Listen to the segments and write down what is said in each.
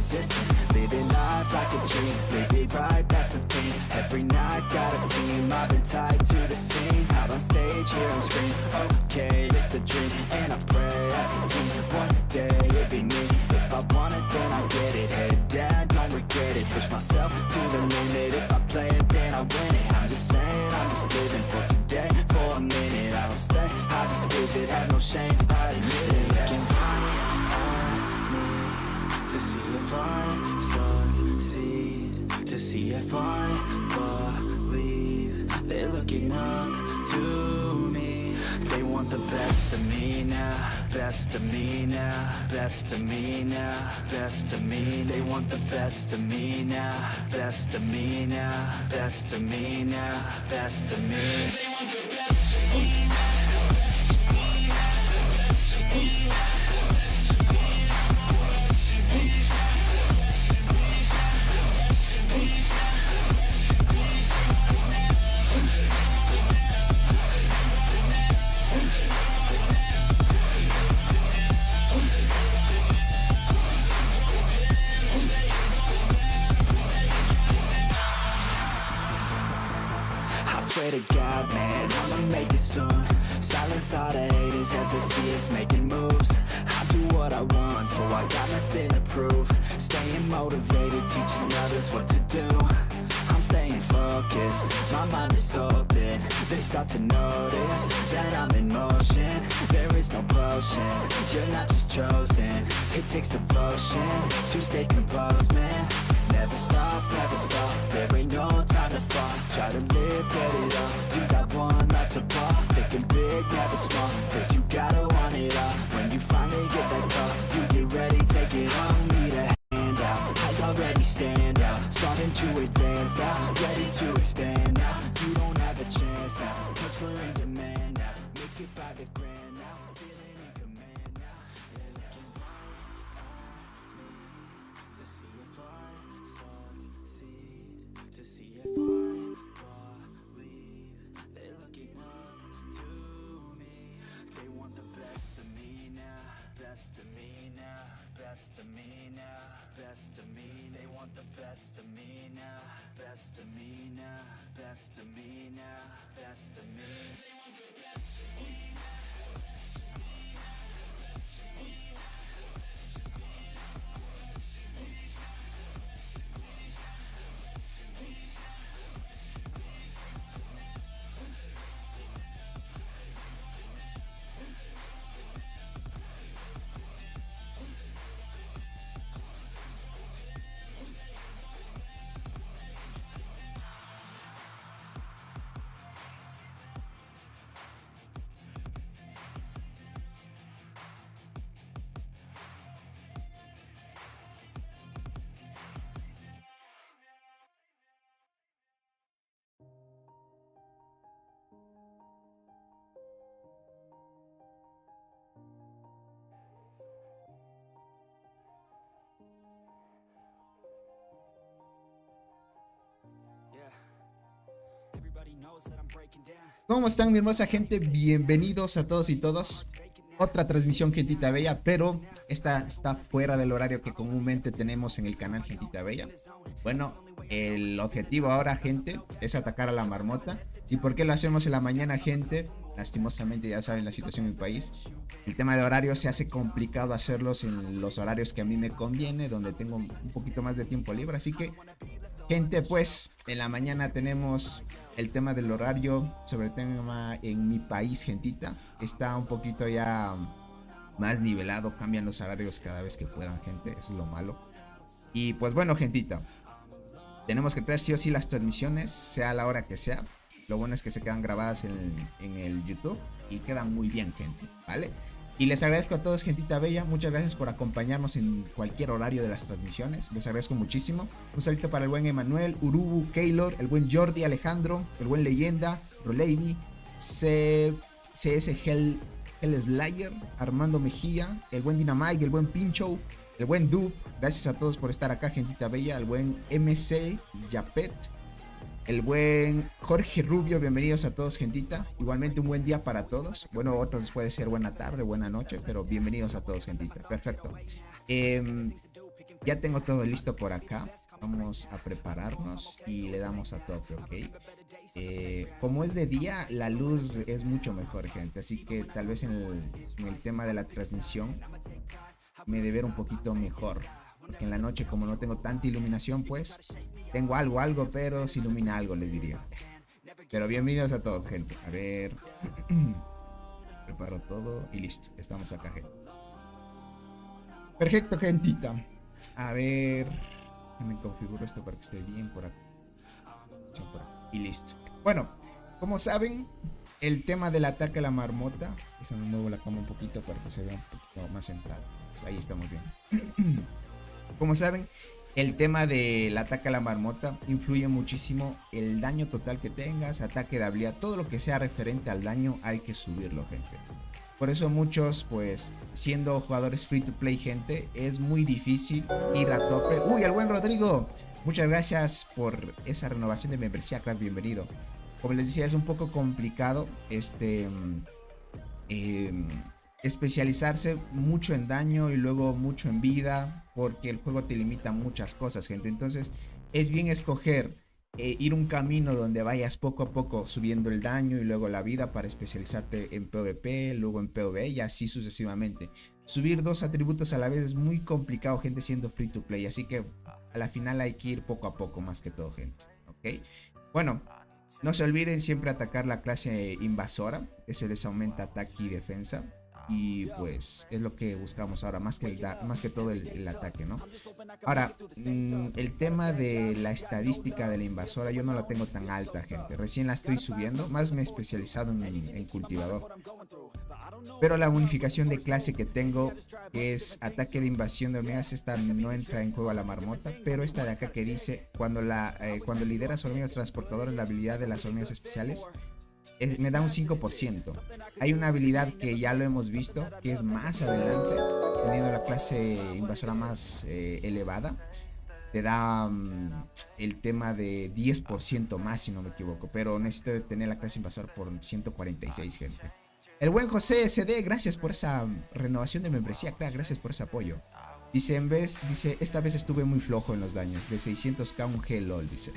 resistant. Living life like a dream, live it right, that's the thing. Every night got a team, I've been tied to the scene. Out on stage, hear them scream, okay, it's the dream. And I pray as a team, one day it'll be me. If I want it, then I get it. Head down, don't regret it. Push myself to the limit. If I play it, then I win it. I'm just saying, I'm just living for today. For a minute, I don't stay, I just visit. Have no shame, I admit it. Looking right at me to see if I succeed, to see if I believe. They're looking up to me. They want the best of me now, best of me now, best of me now, best of me. They want the best of me now, best of me now, best of me now, best of me. They want the best of me now. Swear to God, man, I'ma make it soon. Silence all the haters as they see us making moves. I do what I want, so I got nothing to prove. Staying motivated, teaching others what to do. I'm staying focused, my mind is open. They start to notice that I'm in motion. There is no potion, you're not just chosen. It takes devotion to stay composed, man. Never stop, there ain't no time to fall. Try to live, get it up, you got one life to pop. Thinking big, never small, cause you gotta want it all. When you finally get that call, you get ready, take it on. Need a hand out, I already stand out. Starting to advance now, ready to expand now. You don't have a chance now, cause we're in demand now. Make it by the grand now, feeling in command now. They're looking right at me to see if I succeed, to see if I believe. They're looking up to me. They want the best of me now, best of me now, best of me now, best of me. They want the best of me now, best of me now, best of me now, best of me. They want the best of me now. ¿Cómo están, mi hermosa gente? Bienvenidos a todos y todas. Otra transmisión, Gentita Bella, pero esta está fuera del horario que comúnmente tenemos en el canal Gentita Bella. Bueno, el objetivo ahora, gente, es atacar a la marmota. ¿Y por qué lo hacemos en la mañana, gente? Lastimosamente ya saben la situación en mi país. El tema de horario se hace complicado hacerlos en los horarios que a mí me conviene, donde tengo un poquito más de tiempo libre. Así que, gente, pues en la mañana tenemos el tema del horario. Sobre el tema en mi país, gentita, está un poquito ya más nivelado. Cambian los horarios cada vez que puedan, gente. Eso es lo malo. Y pues bueno, gentita, tenemos que traer sí o sí las transmisiones, sea a la hora que sea. Lo bueno es que se quedan grabadas en el YouTube y quedan muy bien, gente, ¿vale? Y les agradezco a todos, Gentita Bella. Muchas gracias por acompañarnos en cualquier horario de las transmisiones. Les agradezco muchísimo. Un saludo para el buen Emanuel, Urubu, Keylor, el buen Jordi, Alejandro, el buen Leyenda, Roleidy, CS Hell Slayer, Armando Mejía, el buen Dynamite, el buen Pincho, el buen Dub. Gracias a todos por estar acá, Gentita Bella. El buen MC Yapet, el buen Jorge Rubio, bienvenidos a todos, gentita. Igualmente un buen día para todos. Bueno, otros puede ser buena tarde, buena noche, pero bienvenidos a todos, gentita. Perfecto. Ya tengo todo listo por acá. Vamos a prepararnos y le damos a tope, ¿ok? Como es de día, la luz es mucho mejor, gente. Así que tal vez en el tema de la transmisión me de ver un poquito mejor. Porque en la noche, como no tengo tanta iluminación, pues tengo algo, pero se ilumina algo, les diría. Pero bienvenidos a todos, gente. A ver. Preparo todo y listo. Estamos acá, gente. Perfecto, gentita. A ver. Me configuro esto para que esté bien por acá. Y listo. Bueno, como saben, el tema del ataque a la marmota. Déjame muevo la cama un poquito para que se vea un poquito más centrado. Pues ahí estamos bien. Como saben, el tema del ataque a la marmota influye muchísimo el daño total que tengas, ataque de habilidad, todo lo que sea referente al daño hay que subirlo, gente. Por eso muchos, pues, siendo jugadores free to play, gente, es muy difícil ir a tope. ¡Uy, el buen Rodrigo! Muchas gracias por esa renovación de membresía, crack, bienvenido. Como les decía, es un poco complicado especializarse mucho en daño y luego mucho en vida, porque el juego te limita muchas cosas, gente. Entonces es bien escoger ir un camino donde vayas poco a poco subiendo el daño y luego la vida para especializarte en PvP, luego en PvE y así sucesivamente. Subir dos atributos a la vez es muy complicado, gente, siendo free to play, así que a la final hay que ir poco a poco más que todo, gente. ¿Ok? Bueno, no se olviden siempre atacar la clase invasora, eso les aumenta ataque y defensa. Y pues es lo que buscamos ahora, más que todo el ataque, ¿no? Ahora, el tema de la estadística de la invasora yo no la tengo tan alta, gente. Recién la estoy subiendo, más me he especializado en cultivador. Pero la bonificación de clase que tengo, que es ataque de invasión de hormigas, esta no entra en juego a la marmota. Pero esta de acá que dice, cuando lideras hormigas transportadoras, la habilidad de las hormigas especiales me da un 5%. Hay una habilidad que ya lo hemos visto, que es más adelante, teniendo la clase invasora más elevada, te da el tema de 10% más, si no me equivoco, pero necesito tener la clase invasora por 146, gente. El buen José SD, gracias por esa renovación de membresía, crack, gracias por ese apoyo. Dice, esta vez estuve muy flojo en los daños, de 600k un G, lol, dice.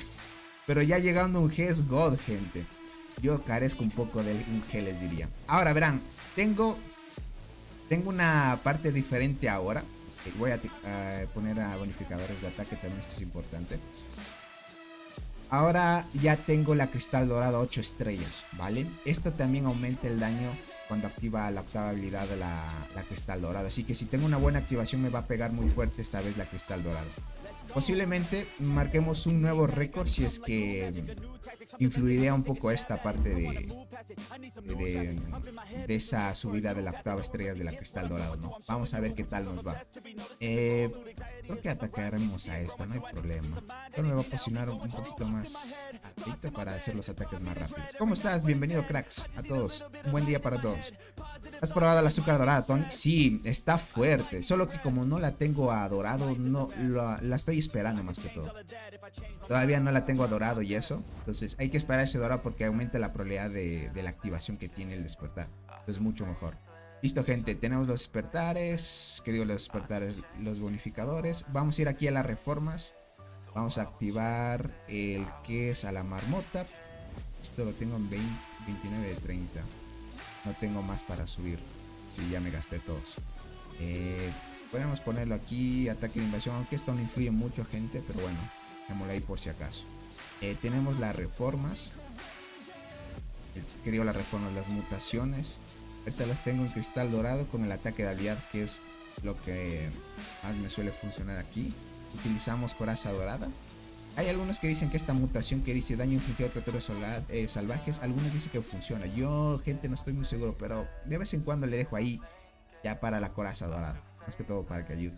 Pero ya llegando a un G es God, gente. Yo carezco un poco de un G, les diría. Ahora verán, tengo una parte diferente ahora. Voy a poner a bonificadores de ataque, también esto es importante. Ahora ya tengo la cristal dorada 8 estrellas, ¿vale? Esto también aumenta el daño cuando activa la octava habilidad de la cristal dorada. Así que si tengo una buena activación me va a pegar muy fuerte esta vez la cristal dorada. Posiblemente marquemos un nuevo récord si es que influiría un poco esta parte de esa subida de la octava estrella de la cristal dorado, ¿no? Vamos a ver qué tal nos va. Creo que atacaremos a esta, no hay problema. Pero me va a posicionar un poquito más atento para hacer los ataques más rápidos. ¿Cómo estás? Bienvenido, cracks, a todos. Un buen día para todos. ¿Has probado el azúcar dorada, Tony? Sí, está fuerte. Solo que como no la tengo a dorado, no la estoy esperando más que todo. Todavía no la tengo a dorado y eso. Entonces hay que esperar ese dorado porque aumenta la probabilidad de la activación que tiene el despertar. Entonces mucho mejor. Listo, gente. Tenemos los despertares. ¿Qué digo los despertares? Los bonificadores. Vamos a ir aquí a las reformas. Vamos a activar el que es a la marmota. Esto lo tengo en 29 de 30. No tengo más para subir. Sí, ya me gasté todos. Podemos ponerlo aquí. Ataque de invasión. Aunque esto no influye mucho, gente. Pero bueno, dejémoslo ahí por si acaso. Tenemos las reformas. ¿Qué digo las reformas? Las mutaciones. Ahorita las tengo en cristal dorado con el ataque de habilidad, que es lo que más me suele funcionar aquí. Utilizamos coraza dorada. Hay algunos que dicen que esta mutación que dice daño infligido a criaturas salvajes, algunos dicen que funciona. Yo, gente, no estoy muy seguro, pero de vez en cuando le dejo ahí ya para la coraza dorada. Más que todo para que ayude.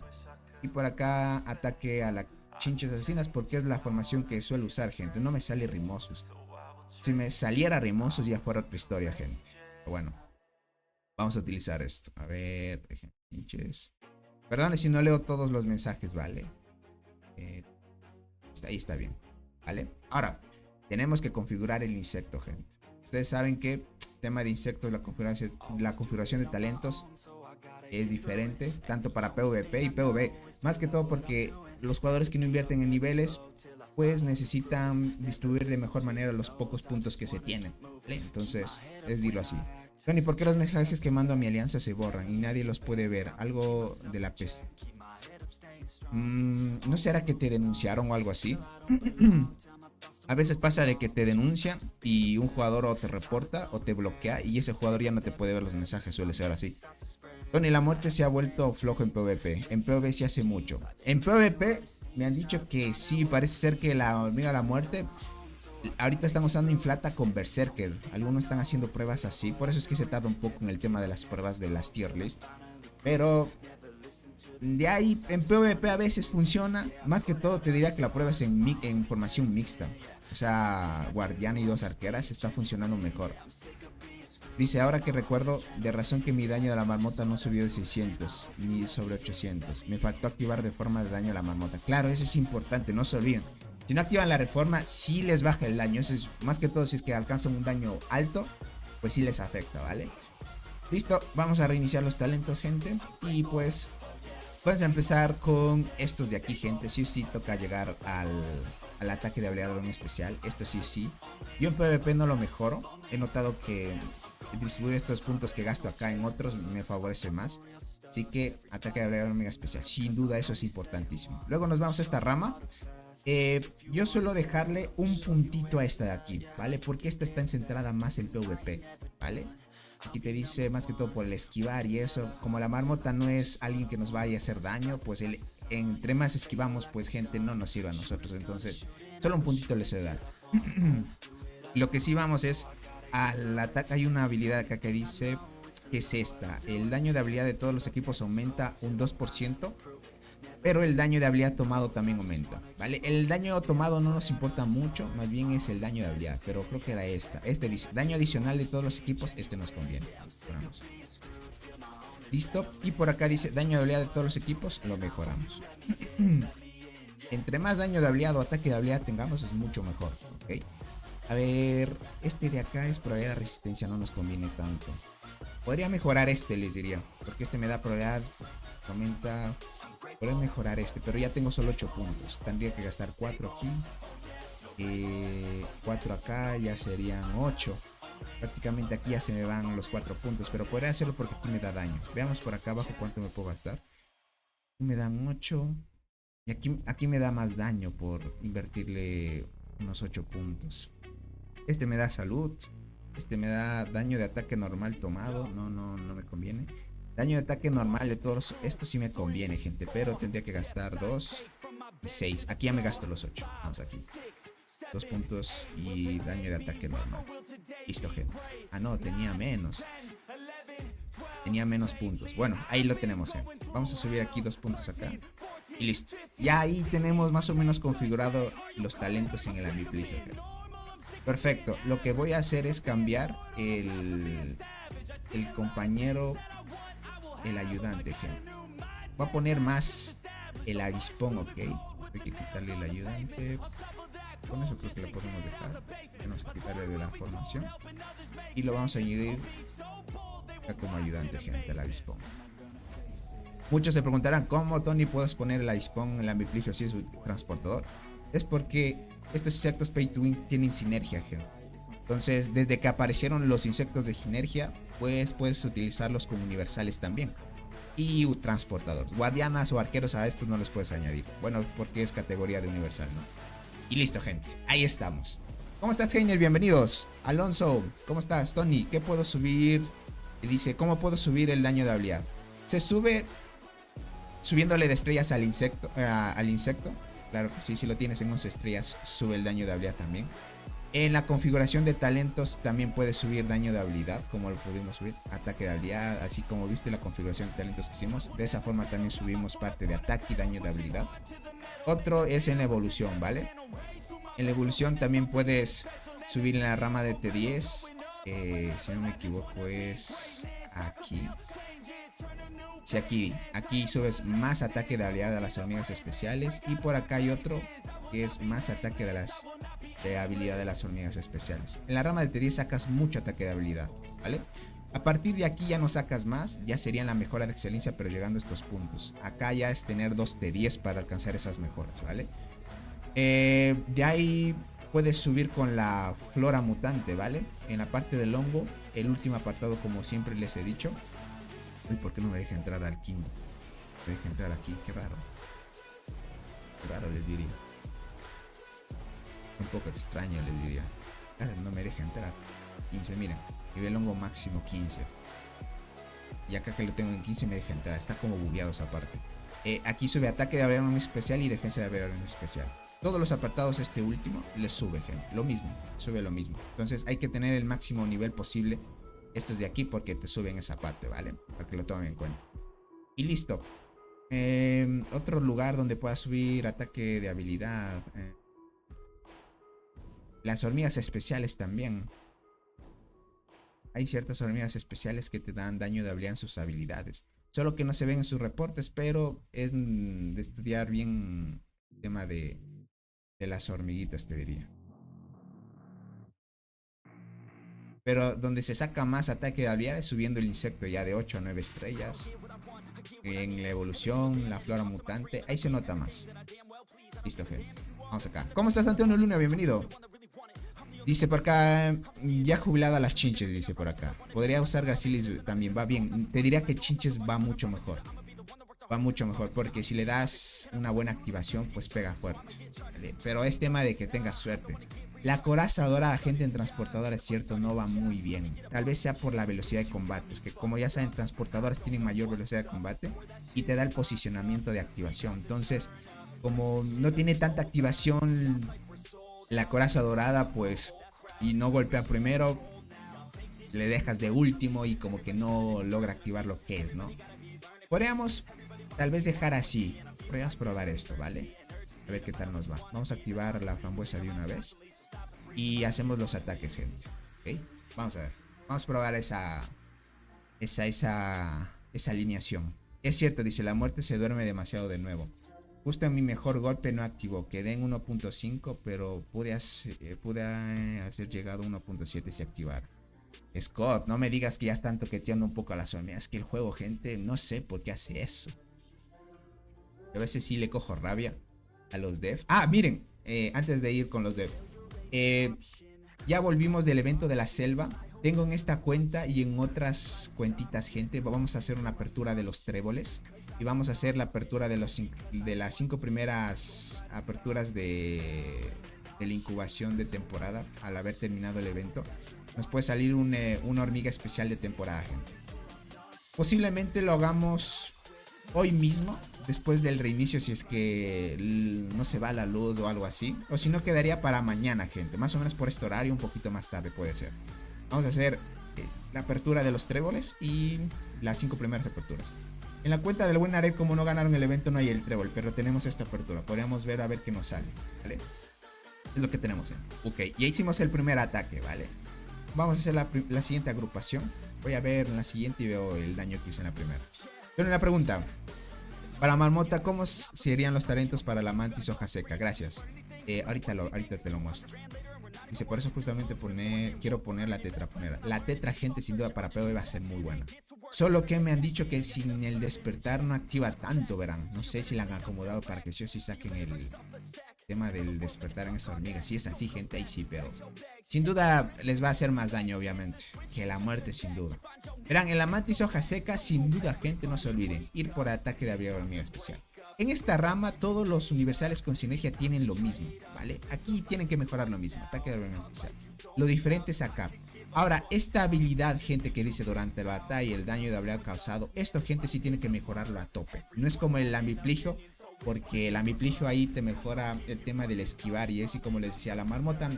Y por acá ataque a las chinches asesinas porque es la formación que suelo usar, gente. No me sale Rimosos. Si me saliera Rimosos ya fuera otra historia, gente. Pero bueno, vamos a utilizar esto. A ver, chinches. Perdón si no leo todos los mensajes, ¿vale? Ahí está bien, ¿vale? Ahora, tenemos que configurar el insecto, gente. Ustedes saben que tema de insectos, la configuración de talentos es diferente, tanto para PvP y PvE. Más que todo porque los jugadores que no invierten en niveles, pues necesitan distribuir de mejor manera los pocos puntos que se tienen, ¿vale? Entonces, es dilo así. Tony, ¿por qué los mensajes que mando a mi alianza se borran y nadie los puede ver? Algo de la peste. ¿No será que te denunciaron o algo así? A veces pasa de que te denuncian y un jugador o te reporta o te bloquea y ese jugador ya no te puede ver los mensajes, suele ser así. Tony, la muerte se ha vuelto flojo en PvP. En PvP sí hace mucho. En PvP me han dicho que sí, parece ser que la hormiga de la muerte ahorita están usando Inflata con Berserker. Algunos están haciendo pruebas así, por eso es que se tarda un poco en el tema de las pruebas de las tier list. Pero de ahí en PvP a veces funciona. Más que todo te diría que la prueba es en formación mixta. O sea, guardián y 2 arqueras está funcionando mejor. Dice, ahora que recuerdo, de razón que mi daño de la marmota no subió de 600 ni sobre 800. Me faltó activar reforma de daño a la marmota. Claro, eso es importante, no se olviden. Si no activan la reforma, sí les baja el daño. Eso es más que todo si es que alcanzan un daño alto, pues sí les afecta, ¿vale? Listo, vamos a reiniciar los talentos, gente. Y pues vamos a empezar con estos de aquí, gente. Sí o sí toca llegar al ataque de habilidad en especial. Esto sí o sí. Yo en PvP no lo mejoro. He notado que distribuir estos puntos que gasto acá en otros me favorece más. Así que ataque de habilidad mega especial, sin duda eso es importantísimo. Luego nos vamos a esta rama. Yo suelo dejarle un puntito a esta de aquí, ¿vale? Porque esta está centrada más en PvP, ¿vale? Aquí te dice más que todo por el esquivar y eso. Como la marmota no es alguien que nos vaya a hacer daño, pues entre más esquivamos, pues gente no nos sirve a nosotros. Entonces, solo un puntito les he dado. Lo que sí vamos es al ataque. Hay una habilidad acá que dice que es esta. El daño de habilidad de todos los equipos aumenta un 2%. Pero el daño de habilidad tomado también aumenta, ¿vale? El daño tomado no nos importa mucho, más bien es el daño de habilidad, pero creo que era esta. Este dice, daño adicional de todos los equipos, este nos conviene. Mejoramos. Listo, y por acá dice, daño de habilidad de todos los equipos, lo mejoramos. Entre más daño de habilidad o ataque de habilidad tengamos, es mucho mejor, ¿ok? A ver, este de acá es probabilidad de resistencia, no nos conviene tanto. Podría mejorar este, les diría, porque este me da probabilidad, aumenta... Podría mejorar este, pero ya tengo solo 8 puntos. Tendría que gastar 4 aquí. 4 acá, ya serían 8. Prácticamente aquí ya se me van los 4 puntos. Pero podría hacerlo porque aquí me da daño. Veamos por acá abajo cuánto me puedo gastar. Aquí me dan 8. Y aquí me da más daño por invertirle unos 8 puntos. Este me da salud. Este me da daño de ataque normal tomado. No me conviene. Daño de ataque normal de todos. Esto sí me conviene, gente. Pero tendría que gastar 2 y 6. Aquí ya me gasto los 8. Vamos aquí. 2 puntos y daño de ataque normal. Listo, gente. Ah, no, tenía menos. Tenía menos puntos. Bueno, ahí lo tenemos, gente. Vamos a subir aquí 2 puntos acá. Y listo. Ya ahí tenemos más o menos configurado los talentos en el amplificio. Perfecto. Lo que voy a hacer es cambiar el compañero... El ayudante, gente. Voy a poner más el avispón, ok. Hay que quitarle el ayudante. Con eso creo que lo podemos dejar. Tenemos que quitarle de la formación. Y lo vamos a añadir acá como ayudante, gente, el avispón. Muchos se preguntarán cómo, Tony, puedes poner el avispón en el amplificio si es un transportador. Es porque estos insectos pay to win tienen sinergia, gente. Entonces, desde que aparecieron los insectos de sinergia, pues puedes utilizarlos como universales también. Y transportadores. Guardianas o arqueros a estos no los puedes añadir. Bueno, porque es categoría de universal, ¿no? Y listo, gente. Ahí estamos. ¿Cómo estás, Heiner? Bienvenidos. Alonso, ¿cómo estás? Tony, ¿qué puedo subir? Y dice, ¿cómo puedo subir el daño de habilidad? Se sube subiéndole de estrellas al insecto. Claro que sí, si lo tienes en 11 estrellas, sube el daño de habilidad también. En la configuración de talentos también puedes subir daño de habilidad, como lo pudimos subir, ataque de habilidad, así como viste la configuración de talentos que hicimos. De esa forma también subimos parte de ataque y daño de habilidad. Otro es en la evolución, ¿vale? En la evolución también puedes subir en la rama de T10, si no me equivoco es aquí. Si aquí subes más ataque de habilidad de las hormigas especiales, y por acá hay otro que es más ataque de habilidad de las hormigas especiales. En la rama de T10 sacas mucho ataque de habilidad, ¿vale? A partir de aquí ya no sacas más, ya sería la mejora de excelencia, pero llegando a estos puntos. Acá ya es tener 2 T10 para alcanzar esas mejoras, ¿vale? De ahí puedes subir con la flora mutante, ¿vale? En la parte del hongo, el último apartado, como siempre les he dicho. Uy, ¿por qué no me deja entrar al quinto? Me deja entrar aquí, qué raro. Qué raro les diría. Un poco extraño les diría. No me deja entrar. 15, miren. Nivel hongo máximo 15. Y acá que lo tengo en 15 me deja entrar. Está como bugueado esa parte. Aquí sube ataque de abrasión especial y defensa de abrasión especial. Todos los apartados este último les sube, gente. Lo mismo, sube lo mismo. Entonces hay que tener el máximo nivel posible estos de aquí porque te suben esa parte, ¿vale? Para que lo tomen en cuenta. Y listo. Otro lugar donde puedas subir ataque de habilidad. Las hormigas especiales también. Hay ciertas hormigas especiales que te dan daño de habilidad en sus habilidades. Solo que no se ven en sus reportes, pero es de estudiar bien el tema de las hormiguitas, te diría. Pero donde se saca más ataque de habilidad es subiendo el insecto ya de 8 a 9 estrellas. En la evolución, la flora mutante, ahí se nota más. Listo, gente. Vamos acá. ¿Cómo estás, Antonio Luna? Bienvenido. Dice por acá, ya jubilada las chinches, dice por acá. Podría usar Garcilis también, va bien. Te diría que chinches va mucho mejor. Va mucho mejor porque si le das una buena activación, pues pega fuerte, ¿vale? Pero es tema de que tengas suerte. La coraza dorada, gente en transportadora, es cierto, no va muy bien. Tal vez sea por la velocidad de combate. Es que como ya saben, transportadores tienen mayor velocidad de combate y te da el posicionamiento de activación. Entonces, como no tiene tanta activación la coraza dorada, pues, y no golpea primero, le dejas de último y como que no logra activar lo que es, ¿no? Podríamos tal vez dejar así. Podríamos probar esto, ¿vale? A ver qué tal nos va. Vamos a activar la frambuesa de una vez. Y hacemos los ataques, gente. ¿Ok? Vamos a ver. Vamos a probar esa alineación. Es cierto, dice, la muerte se duerme demasiado de nuevo. Justo en mi mejor golpe no activó. Quedé en 1.5, pero pude hacer llegado a 1.7 si activar. Scott, no me digas que ya están toqueteando un poco a las hormigas. Es que el juego, gente, no sé por qué hace eso. A veces sí le cojo rabia a los devs. Ah, miren, antes de ir con los devs. Ya volvimos del evento de la selva. Tengo en esta cuenta y en otras cuentitas, gente. Vamos a hacer una apertura de los tréboles. Y vamos a hacer la apertura de las 5 primeras aperturas de la incubación de temporada. Al haber terminado el evento, nos puede salir una hormiga especial de temporada, gente. Posiblemente lo hagamos hoy mismo, después del reinicio, si es que no se va la luz o algo así. O si no, quedaría para mañana, gente. Más o menos por este horario, un poquito más tarde puede ser. Vamos a hacer la apertura de los tréboles y las 5 primeras aperturas. En la cuenta del buen Ared, como no ganaron el evento, no hay el trébol, pero tenemos esta apertura. Podríamos ver a ver qué nos sale, ¿vale? Es lo que tenemos, ¿eh? Ok, ya hicimos el primer ataque, ¿vale? Vamos a hacer la siguiente agrupación. Voy a ver en la siguiente y veo el daño que hice en la primera. Tengo una pregunta. Para Marmota, ¿cómo serían los talentos para la mantis hoja seca? Gracias. Ahorita te lo muestro. Dice, por eso justamente quiero poner la tetra primera. La tetra, gente, sin duda para PvE va a ser muy buena. Solo que me han dicho que sin el despertar no activa tanto, verán. No sé si la han acomodado para que sí o sí saquen el tema del despertar en esa hormiga. Si es así, gente, ahí sí, pero sin duda les va a hacer más daño, obviamente, que la muerte, sin duda. Verán, en la mantis hoja seca, sin duda, gente, no se olviden, ir por ataque de hormiga especial. En esta rama, todos los universales con sinergia tienen lo mismo, ¿vale? Aquí tienen que mejorar lo mismo, ataque de hormiga especial. Lo diferente es acá. Ahora, esta habilidad, gente, que dice durante la batalla el daño de habilidad causado, esto, gente, sí tiene que mejorarlo a tope. No es como el ambipligio, porque el ambipligio ahí te mejora el tema del esquivar y eso, y como les decía, la marmota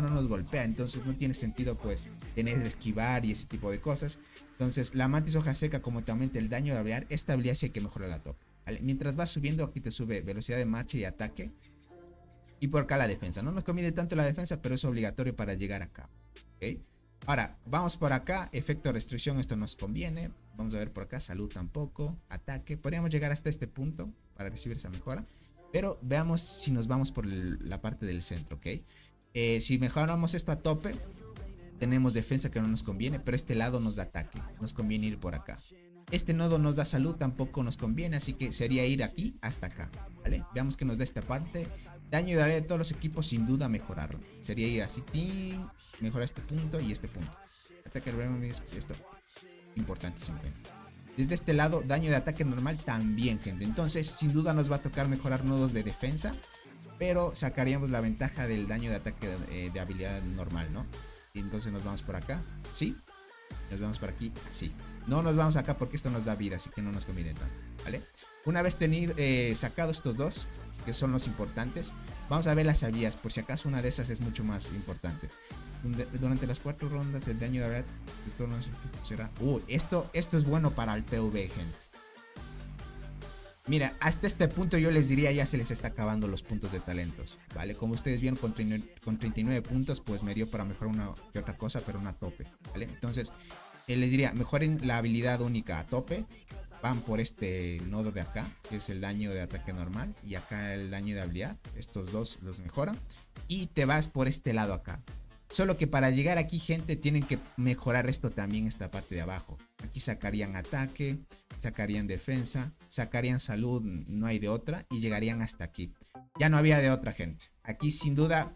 no nos golpea, entonces no tiene sentido pues tener el esquivar y ese tipo de cosas. Entonces la mantis hoja seca, como también el daño de habilidad, esta habilidad sí hay que mejorarla a tope, ¿vale? Mientras vas subiendo, aquí te sube velocidad de marcha y ataque, y por acá la defensa. No nos conviene tanto la defensa, pero es obligatorio para llegar acá, ¿ok? Ahora, vamos por acá, efecto de restricción, esto nos conviene. Vamos a ver por acá, salud tampoco, ataque. Podríamos llegar hasta este punto para recibir esa mejora. Pero veamos si nos vamos por la parte del centro, ¿ok? Si mejoramos esto a tope, Tenemos defensa que no nos conviene, pero este lado nos da ataque. Nos conviene ir por acá. Este nodo nos da salud, tampoco nos conviene, así que sería ir aquí hasta acá, ¿vale? Veamos que nos da esta parte. Daño y daño de todos los equipos, sin duda mejorarlo. Sería ir así, mejorar este punto y este punto. Ataque esto, importantísimo, gente. Desde este lado, daño de ataque normal también, gente. Entonces, sin duda nos va a tocar mejorar nodos de defensa, pero sacaríamos la ventaja del daño de ataque de habilidad normal, ¿no? Y entonces nos vamos por acá, ¿sí? Nos vamos por aquí, así. No nos vamos acá porque esto nos da vida, así que no nos conviene tanto, ¿vale? Una vez sacado estos dos, que son los importantes, vamos a ver las habilidades, por si acaso una de esas es mucho más importante. Durante las 4 rondas el daño de habilidad de todos los equipos será... esto es bueno para el PvP, gente. Mira, hasta este punto yo les diría ya se les está acabando los puntos de talentos, ¿vale? Como ustedes vieron con 39 puntos, pues me dio para mejorar una que otra cosa, pero una tope, ¿vale? Entonces, les diría, mejoren la habilidad única a tope. Van por este nodo de acá, que es el daño de ataque normal, y acá el daño de habilidad. Estos dos los mejoran. Y te vas por este lado acá. Solo que para llegar aquí, gente, tienen que mejorar esto también, esta parte de abajo. Aquí sacarían ataque, sacarían defensa, sacarían salud, no hay de otra, y llegarían hasta aquí. Ya no había de otra, gente. Aquí sin duda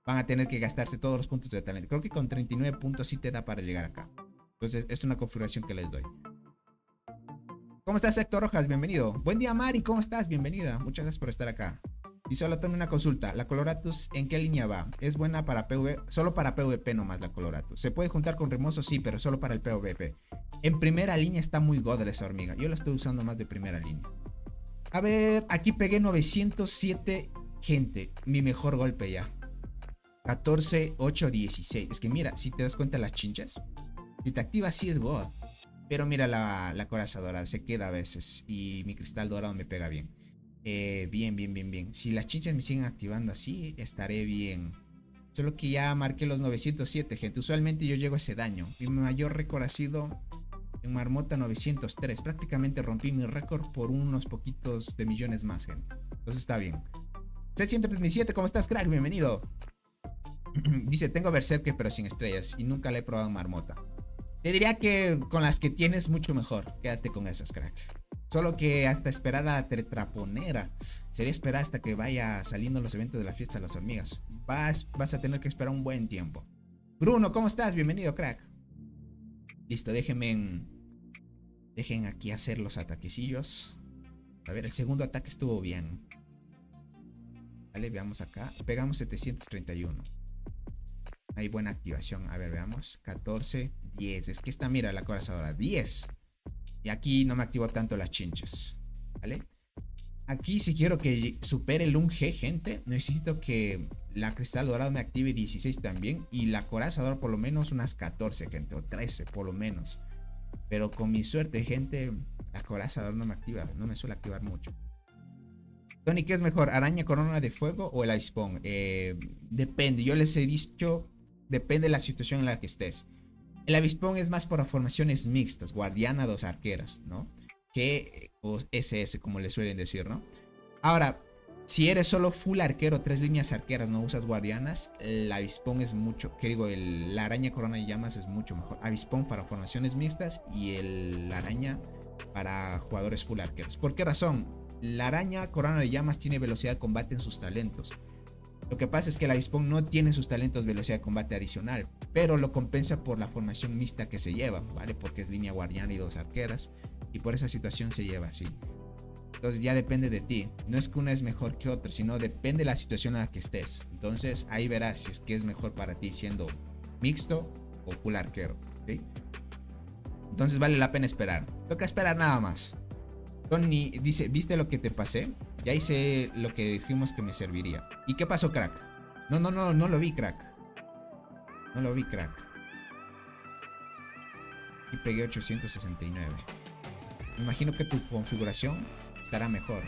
van a tener que gastarse todos los puntos de talento. Creo que con 39 puntos sí te da para llegar acá. Entonces es una configuración que les doy. ¿Cómo estás, Héctor Rojas? Bienvenido. Buen día, Mari. ¿Cómo estás? Bienvenida. Muchas gracias por estar acá. Y solo tome una consulta. ¿La Coloratus en qué línea va? ¿Es buena para PvP? Solo para PvP nomás la Coloratus. ¿Se puede juntar con Remoso? Sí, pero solo para el PvP. En primera línea está muy god esa hormiga. Yo la estoy usando más de primera línea. A ver, aquí pegué 907. Gente, mi mejor golpe ya. 14, 8, 16. Es que mira, si te das cuenta las chinchas, si te activa sí es god. Pero mira la coraza dorada, se queda a veces. Y mi cristal dorado me pega bien. Bien. Si las chinchas me siguen activando así, estaré bien. Solo que ya marqué los 907, gente. Usualmente yo llego a ese daño. Mi mayor récord ha sido en Marmota 903. Prácticamente rompí mi récord por unos poquitos de millones más, gente. Entonces está bien. C137, ¿cómo estás, crack? Bienvenido. Dice, tengo Berserker pero sin estrellas y nunca le he probado en Marmota. Te diría que con las que tienes mucho mejor. Quédate con esas, crack. Solo que hasta esperar a la tetraponera sería esperar hasta que vaya saliendo los eventos de la fiesta de las hormigas. Vas a tener que esperar un buen tiempo. Bruno, ¿cómo estás? Bienvenido, crack. Listo, dejen aquí hacer los ataquecillos. A ver, el segundo ataque estuvo bien. Vale, veamos acá. Pegamos 731. Hay buena activación. A ver, veamos. 14, 10. Es que esta, mira, la corazadora. 10. Y aquí no me activó tanto las chinches. ¿Vale? Aquí si quiero que supere el 1G, gente, necesito que la cristal dorado me active 16 también. Y la corazadora por lo menos unas 14, gente. O 13 por lo menos. Pero con mi suerte, gente, la corazadora no me activa. No me suele activar mucho. Tony, ¿qué es mejor? ¿Araña corona de fuego o el Ice Spawn? Depende. Yo les he dicho, depende de la situación en la que estés. El avispón es más para formaciones mixtas, guardiana, 2 arqueras, ¿no? Que o SS, como le suelen decir, ¿no? Ahora, si eres solo full arquero, 3 líneas arqueras, no usas guardianas, el avispón es mucho, ¿qué digo? La araña corona de llamas es mucho mejor. Avispón para formaciones mixtas y la araña para jugadores full arqueros. ¿Por qué razón? La araña corona de llamas tiene velocidad de combate en sus talentos. Lo que pasa es que el avispón no tiene sus talentos velocidad de combate adicional, pero lo compensa por la formación mixta que se lleva, ¿vale? Porque es línea guardiana y 2 arqueras, y por esa situación se lleva así. Entonces ya depende de ti. No es que una es mejor que otra, sino depende de la situación en la que estés. Entonces ahí verás si es que es mejor para ti siendo mixto o full arquero, ¿ok? Entonces vale la pena esperar. Toca esperar nada más. Tony dice, ¿viste lo que te pasé? Ya hice lo que dijimos que me serviría. ¿Y qué pasó, crack? No lo vi, crack. No lo vi, crack. Y pegué 869. Me imagino que tu configuración estará mejor.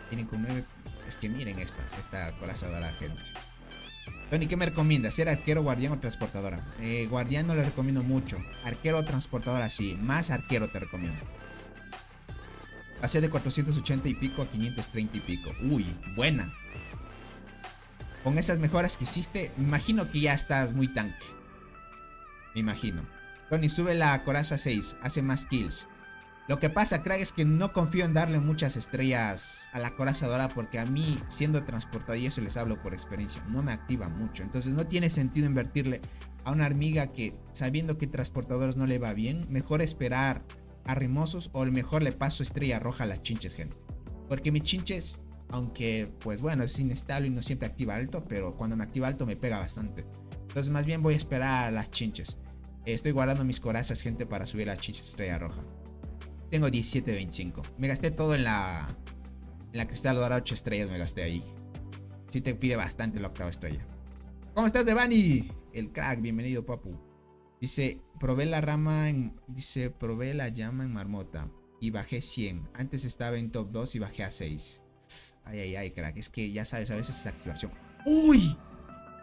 Tienen con 9. Es que miren esta corazadora, gente. Tony, ¿qué me recomiendas? ¿Ser arquero, guardián o transportadora? Guardián no le recomiendo mucho. Arquero o transportadora sí. Más arquero te recomiendo. Pasé de 480 y pico a 530 y pico. Uy, buena. Con esas mejoras que hiciste, me imagino que ya estás muy tanque. Me imagino. Tony, sube la coraza 6. Hace más kills. Lo que pasa, crack, es que no confío en darle muchas estrellas a la coraza dorada, porque a mí, siendo transportador, y eso les hablo por experiencia, no me activa mucho. Entonces no tiene sentido invertirle a una hormiga que, sabiendo que transportadores no le va bien, mejor esperar a rimosos, o mejor le paso estrella roja a las chinches, gente. Porque mi chinches, aunque pues bueno, es inestable y no siempre activa alto, pero cuando me activa alto me pega bastante. Entonces más bien voy a esperar a las chinches. Estoy guardando mis corazas, gente, para subir a las chinches estrella roja. Tengo 17.25. Me gasté todo en la cristal dorada. 8 estrellas me gasté ahí. Sí te pide bastante la octava estrella. ¿Cómo estás, Devani? El crack, bienvenido, papu. Dice, probé la llama en marmota y bajé 100. Antes estaba en top 2 y bajé a 6. Ay, crack. Es que ya sabes, a veces es activación. ¡Uy!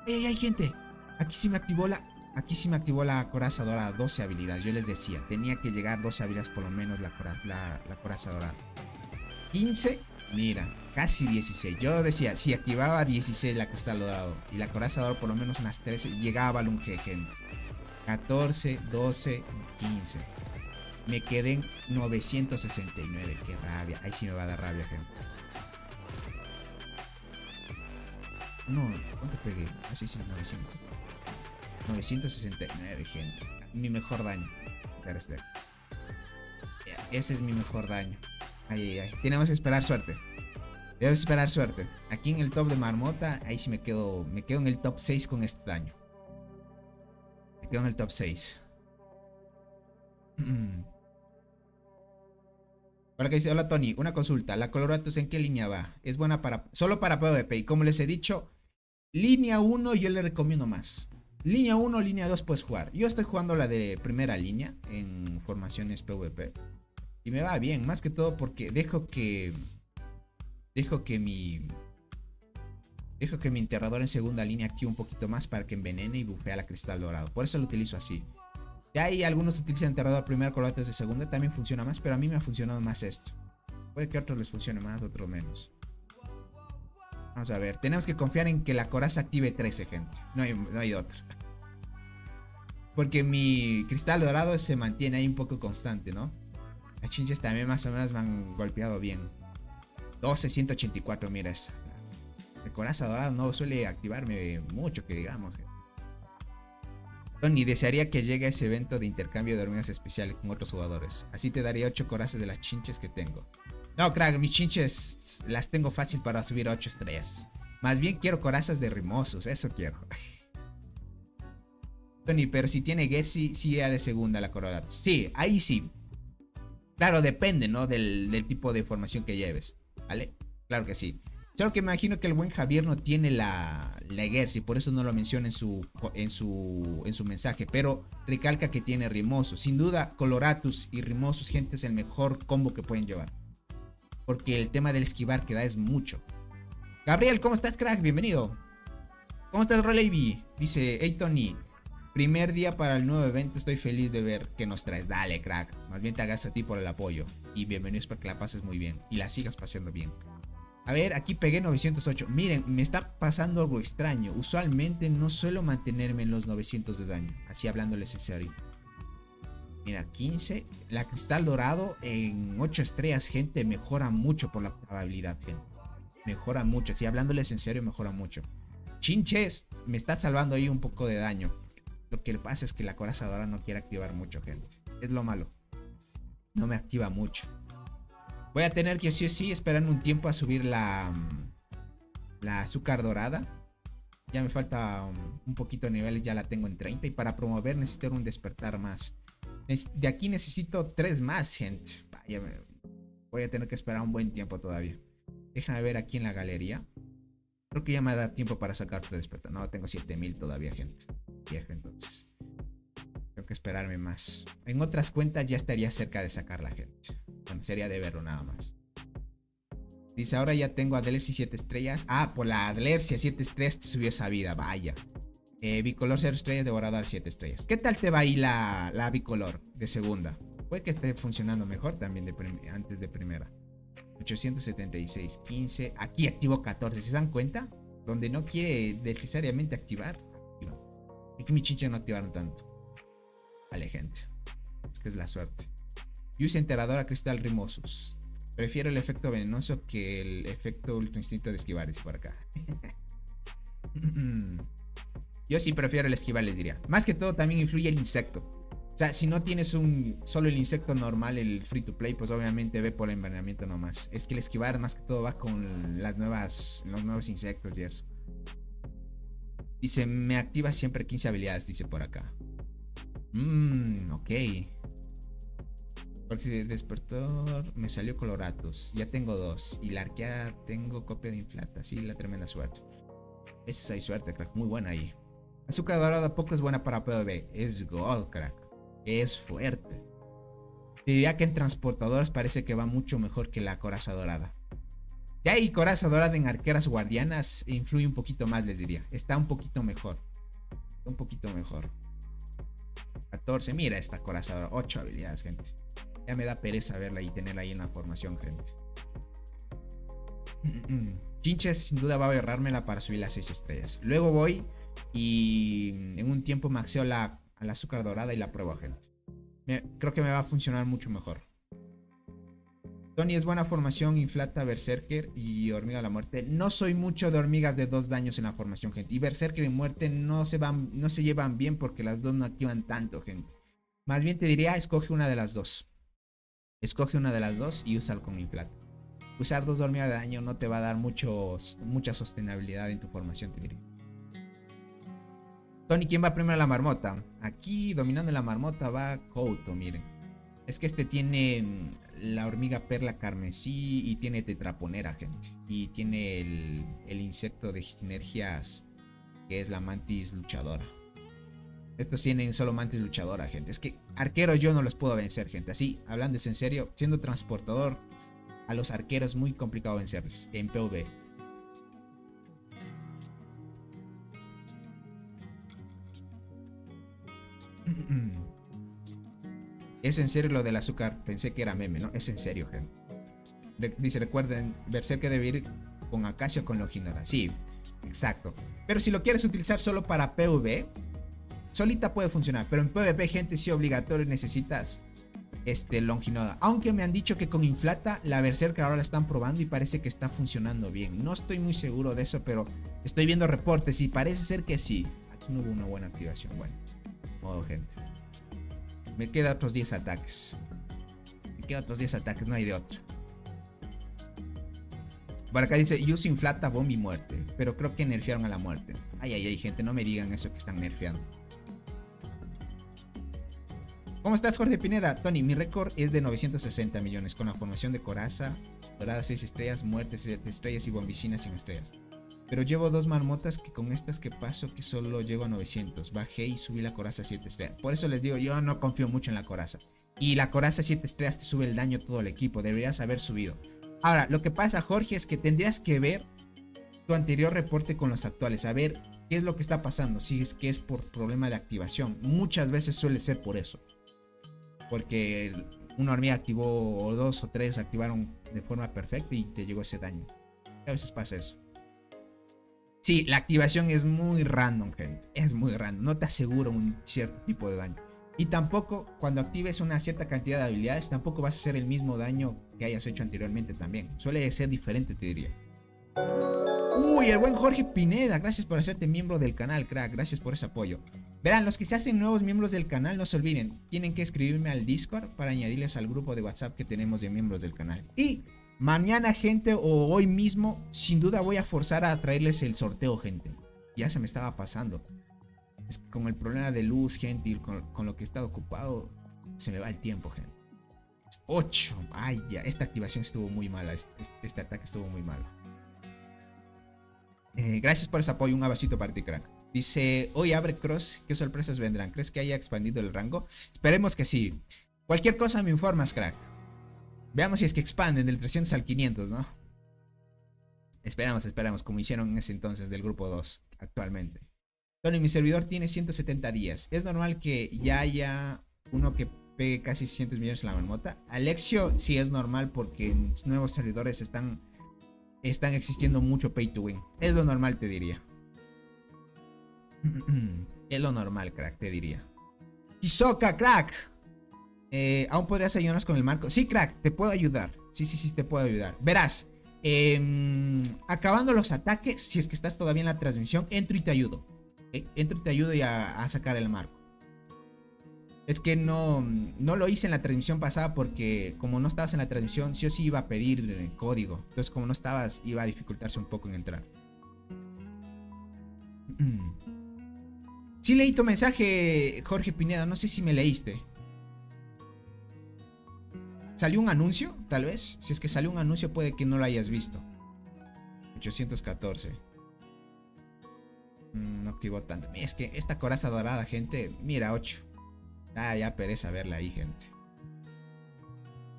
Ay, gente. Aquí sí me activó la coraza dorada. 12 habilidades. Yo les decía, tenía que llegar 12 habilidades por lo menos la coraza dorada. 15, mira, casi 16. Yo decía, si activaba 16 la cristal dorado y la coraza dorada por lo menos unas 13, llegaba al un G, gente. 14, 12, 15. Me quedé en 969. Qué rabia. Ahí sí me va a dar rabia, gente. No, ¿cuánto pegué? Así sí, 900. 969, gente. Mi mejor daño. Ese es mi mejor daño. Ay. Tenemos que esperar suerte. Debemos esperar suerte. Aquí en el top de marmota, ahí sí me quedo en el top 6 con este daño. Me quedo en el top 6. Para que dice, hola Tony, una consulta. ¿La Coloratus en qué línea va? Es buena solo para PvP. Y como les he dicho, línea 1 yo le recomiendo más. Línea 1, línea 2 puedes jugar. Yo estoy jugando la de primera línea en formaciones PvP. Y me va bien, más que todo porque dejo que mi enterrador en segunda línea active un poquito más para que envenene y bufee a la cristal dorado. Por eso lo utilizo así. Ya hay algunos utilizan enterrador primero, coloratus de segunda, también funciona más, pero a mí me ha funcionado más esto. Puede que a otros les funcione más, otros menos. Vamos a ver, tenemos que confiar en que la coraza active 13, gente. No hay otra. Porque mi cristal dorado se mantiene ahí un poco constante, ¿no? Las chinches también más o menos me han golpeado bien. 12, 184, mira esa. El coraza dorado no suele activarme mucho, que digamos. Tony, desearía que llegue a ese evento de intercambio de hormigas especiales con otros jugadores. Así te daría 8 corazas de las chinches que tengo. No, crack, mis chinches las tengo fácil para subir a 8 estrellas. Más bien quiero corazas de rimosos, eso quiero. Tony, pero si tiene Gersi, sí irá de segunda la Coloratus. Sí, ahí sí. Claro, depende, ¿no? Del tipo de formación que lleves, ¿vale? Claro que sí. Solo que me imagino que el buen Javier no tiene la Gersi, por eso no lo menciona en su mensaje. Pero recalca que tiene Rimosos. Sin duda, Coloratus y Rimosos, gente, es el mejor combo que pueden llevar. Porque el tema del esquivar que da es mucho. Gabriel, ¿cómo estás, crack? Bienvenido. ¿Cómo estás, Rolevi? Dice, hey, Tony. Primer día para el nuevo evento, estoy feliz de ver que nos traes. Dale, crack. Más bien te hagas a ti por el apoyo. Y bienvenidos para que la pases muy bien. Y la sigas paseando bien. A ver, aquí pegué 908. Miren, me está pasando algo extraño. Usualmente no suelo mantenerme en los 900 de daño. Así hablándoles en serio. Mira, 15. La cristal dorado en 8 estrellas, gente, mejora mucho por la habilidad, gente. Mejora mucho. Así hablándoles en serio, mejora mucho. Chinches, me está salvando ahí un poco de daño. Lo que le pasa es que la coraza dorada no quiere activar mucho, gente. Es lo malo. No me activa mucho. Voy a tener que sí o sí esperarme un tiempo a subir la azúcar dorada. Ya me falta un poquito de niveles, ya la tengo en 30. Y para promover necesito un despertar más. De aquí necesito 3 más, gente. Vaya, voy a tener que esperar un buen tiempo todavía. Déjame ver aquí en la galería. Creo que ya me da tiempo para sacar otro despertar. No, tengo 7000 todavía, gente. Viejo, entonces. Tengo que esperarme más. En otras cuentas ya estaría cerca de sacarla, gente. Bueno, sería de verlo nada más. Dice, ahora ya tengo a Adlercia 7 estrellas. Ah, por la Adlercia 7 estrellas te subió esa vida, vaya. Bicolor 0 estrellas, devorador 7 estrellas. ¿Qué tal te va ahí la bicolor de segunda? Puede que esté funcionando mejor también antes de primera. 876, 15. Aquí activo 14. ¿Se dan cuenta? Donde no quiere necesariamente activar, activa. Es que mi chinche no activaron tanto. Vale, gente. Es que es la suerte. Use enteradora cristal rimosus. Prefiero el efecto venenoso que el efecto ultra instinto de esquivar, dice por acá. Yo sí prefiero el esquivar, les diría. Más que todo también influye el insecto. O sea, si no tienes solo el insecto normal, el free to play, pues obviamente ve por el envenenamiento nomás. Es que el esquivar más que todo va con los nuevos insectos y eso. Dice, me activa siempre 15 habilidades, dice por acá. Ok. Porque despertor me salió coloratos. Ya tengo 2. Y la arqueada tengo copia de inflata. Sí, la tremenda suerte. Esa hay suerte, crack. Muy buena ahí. Azúcar dorada poco es buena para PvP. Es gold, crack. Es fuerte. Diría que en transportadores parece que va mucho mejor que la coraza dorada. Ya hay coraza dorada en arqueras guardianas. Influye un poquito más, les diría. Está un poquito mejor. Un poquito mejor. 14. Mira esta coraza dorada. 8 habilidades, gente. Ya me da pereza verla y tenerla ahí en la formación, gente. Chinches sin duda va a agarrármela para subir las 6 estrellas. Luego voy y en un tiempo maxeo la azúcar dorada y la pruebo, gente. Creo que me va a funcionar mucho mejor. Tony es buena formación, inflata, berserker y hormiga a la muerte. No soy mucho de hormigas de 2 daños en la formación, gente. Y berserker y muerte no se llevan bien porque las dos no activan tanto, gente. Más bien te diría, escoge una de las dos. Escoge una de las dos y úsalo con inflata. Usar 2 hormigas de daño no te va a dar mucha sostenibilidad en tu formación, te diría. Tony, ¿quién va primero a la marmota? Aquí dominando la marmota va Kouto, miren. Es que este tiene la hormiga perla carmesí y tiene tetraponera, gente. Y tiene el insecto de sinergias que es la mantis luchadora. Estos tienen solo mantis luchadora, gente. Es que arqueros yo no los puedo vencer, gente. Así, hablando en serio, siendo transportador, a los arqueros es muy complicado vencerles en PvP. Es en serio lo del azúcar. Pensé que era meme, ¿no? Es en serio, gente. Dice, recuerden, berserker debe ir con acacia o con longinoda. Sí, exacto. Pero si lo quieres utilizar solo para PvP, solita puede funcionar. Pero en PvP, gente, sí obligatorio necesitas longinoda. Aunque me han dicho que con inflata la berserker ahora la están probando y parece que está funcionando bien. No estoy muy seguro de eso, pero estoy viendo reportes y parece ser que sí. Aquí no hubo una buena activación. Bueno, modo, gente. Me quedan otros 10 ataques. No hay de otra. Por acá dice, use inflata, bomba y muerte. Pero creo que nerfearon a la muerte. Ay, gente, no me digan eso que están nerfeando. ¿Cómo estás, Jorge Pineda? Tony, mi récord es de 960 millones con la formación de coraza, dorada 6 estrellas, muerte 7 estrellas y bombicina 100 estrellas. Pero llevo 2 marmotas que con estas que paso que solo llego a 900. Bajé y subí la coraza a 7 estrellas. Por eso les digo, yo no confío mucho en la coraza. Y la coraza 7 estrellas te sube el daño todo el equipo. Deberías haber subido. Ahora, lo que pasa, Jorge, es que tendrías que ver tu anterior reporte con los actuales. A ver qué es lo que está pasando. Si es que es por problema de activación. Muchas veces suele ser por eso. Porque una hormiga activó, o 2 o 3 activaron de forma perfecta y te llegó ese daño. A veces pasa eso. Sí, la activación es muy random, gente. Es muy random. No te asegura un cierto tipo de daño. Y tampoco, cuando actives una cierta cantidad de habilidades, tampoco vas a hacer el mismo daño que hayas hecho anteriormente también. Suele ser diferente, te diría. Uy, el buen Jorge Pineda. Gracias por hacerte miembro del canal, crack. Gracias por ese apoyo. Verán, los que se hacen nuevos miembros del canal, no se olviden. Tienen que escribirme al Discord para añadirles al grupo de WhatsApp que tenemos de miembros del canal. Y mañana, gente, o hoy mismo, sin duda voy a forzar a traerles el sorteo, gente. Ya se me estaba pasando. Es que con el problema de luz, gente, y con lo que he estado ocupado, se me va el tiempo, gente. 8. Vaya, esta activación estuvo muy mala. Este ataque estuvo muy malo. Gracias por ese apoyo. Un abracito para ti, crack. Dice, hoy abre Cross. ¿Qué sorpresas vendrán? ¿Crees que haya expandido el rango? Esperemos que sí. Cualquier cosa me informas, crack. Veamos si es que expanden del 300 al 500, ¿no? Esperamos, como hicieron en ese entonces del grupo 2 actualmente. Tony, mi servidor tiene 170 días. ¿Es normal que ya haya uno que pegue casi 600 millones en la marmota? Alexio, sí es normal porque en nuevos servidores están existiendo mucho pay to win. Es lo normal, te diría. Es lo normal, crack, te diría. Hisoka, crack. ¿Aún podrías ayudarnos con el marco? Sí, crack, te puedo ayudar. Sí, te puedo ayudar. Verás, acabando los ataques, si es que estás todavía en la transmisión, entro y te ayudo. ¿Okay? Entro y te ayudo a sacar el marco. Es que no lo hice en la transmisión pasada porque como no estabas en la transmisión, sí o sí iba a pedir código. Entonces como no estabas, iba a dificultarse un poco en entrar. Sí leí tu mensaje, Jorge Pinedo, no sé si me leíste. ¿Salió un anuncio? Tal vez. Si es que salió un anuncio puede que no lo hayas visto. 814. No activó tanto. Es que esta coraza dorada, gente. Mira, 8. Ah, ya pereza verla ahí, gente.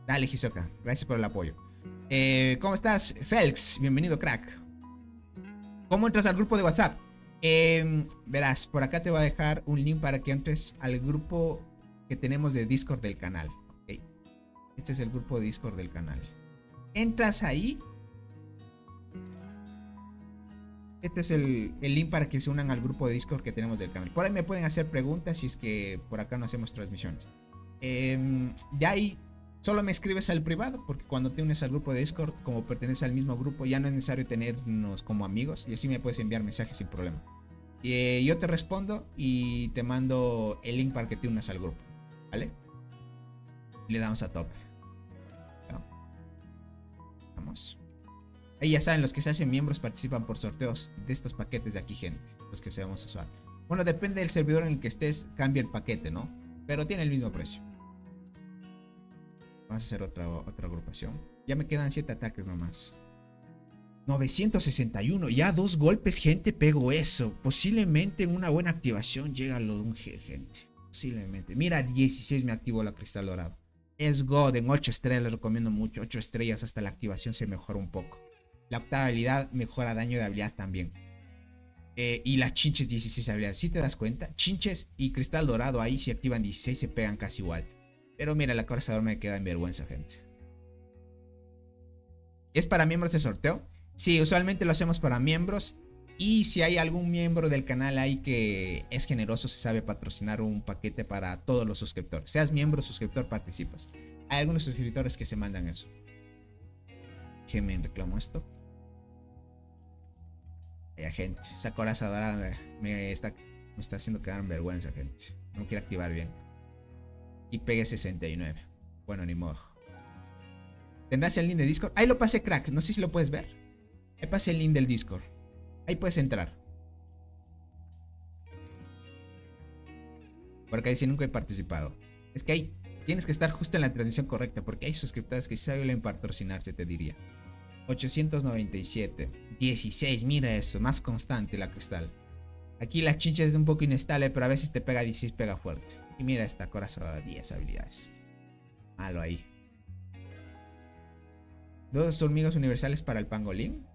Dale, Hisoka. Gracias por el apoyo. ¿Cómo estás? Felix, bienvenido, crack. ¿Cómo entras al grupo de WhatsApp? Verás, por acá te voy a dejar un link para que entres al grupo que tenemos de Discord del canal. ¿Okay? Este es el grupo de Discord del canal. Entras ahí. Este es el link para que se unan al grupo de Discord que tenemos del canal. Por ahí me pueden hacer preguntas si es que por acá no hacemos transmisiones. De ahí solo me escribes al privado, porque cuando te unes al grupo de Discord, como perteneces al mismo grupo, ya no es necesario tenernos como amigos. Y así me puedes enviar mensajes sin problema. Yo te respondo y te mando el link para que te unas al grupo. ¿Vale? Y le damos a tope. Vamos. Ahí ya saben, los que se hacen miembros participan por sorteos de estos paquetes de aquí, gente. Los que seamos usar. Bueno, depende del servidor en el que estés, cambia el paquete, ¿no? Pero tiene el mismo precio. Vamos a hacer otra agrupación. Ya me quedan 7 ataques nomás. 961. Ya 2 golpes, gente, pego eso. Posiblemente en una buena activación llega a lo de un G, gente. Posiblemente. Mira, 16 me activó la cristal dorado. Es God, en 8 estrellas le recomiendo mucho. 8 estrellas hasta la activación se mejora un poco. La octava habilidad mejora daño de habilidad también. Y las chinches 16 habilidades. ¿Sí te das cuenta? Chinches y cristal dorado ahí si activan 16 se pegan casi igual. Pero mira, la coraza dorada me queda en vergüenza, gente. ¿Es para miembros de sorteo? Sí, usualmente lo hacemos para miembros. Y si hay algún miembro del canal ahí que es generoso, se sabe patrocinar un paquete para todos los suscriptores. Seas miembro o suscriptor, participas. Hay algunos suscriptores que se mandan eso. ¿Qué me reclamó esto? Gente, esa coraza dorada me está haciendo quedar en vergüenza, gente. No quiero activar bien. Y pegué 69. Bueno, ni modo. ¿Tendrás el link de Discord? Ahí lo pasé, crack. No sé si lo puedes ver. Ahí pasé el link del Discord. Ahí puedes entrar. Porque ahí sí nunca he participado. Es que ahí tienes que estar justo en la transmisión correcta. Porque hay suscriptores que sí saben patrocinarse, te diría. 897. 16, mira eso. Más constante la cristal. Aquí la chincha es un poco inestable, pero a veces te pega 16, pega fuerte. Y mira esta coraza, 10 habilidades. Malo ahí. 2 hormigas universales para el pangolín.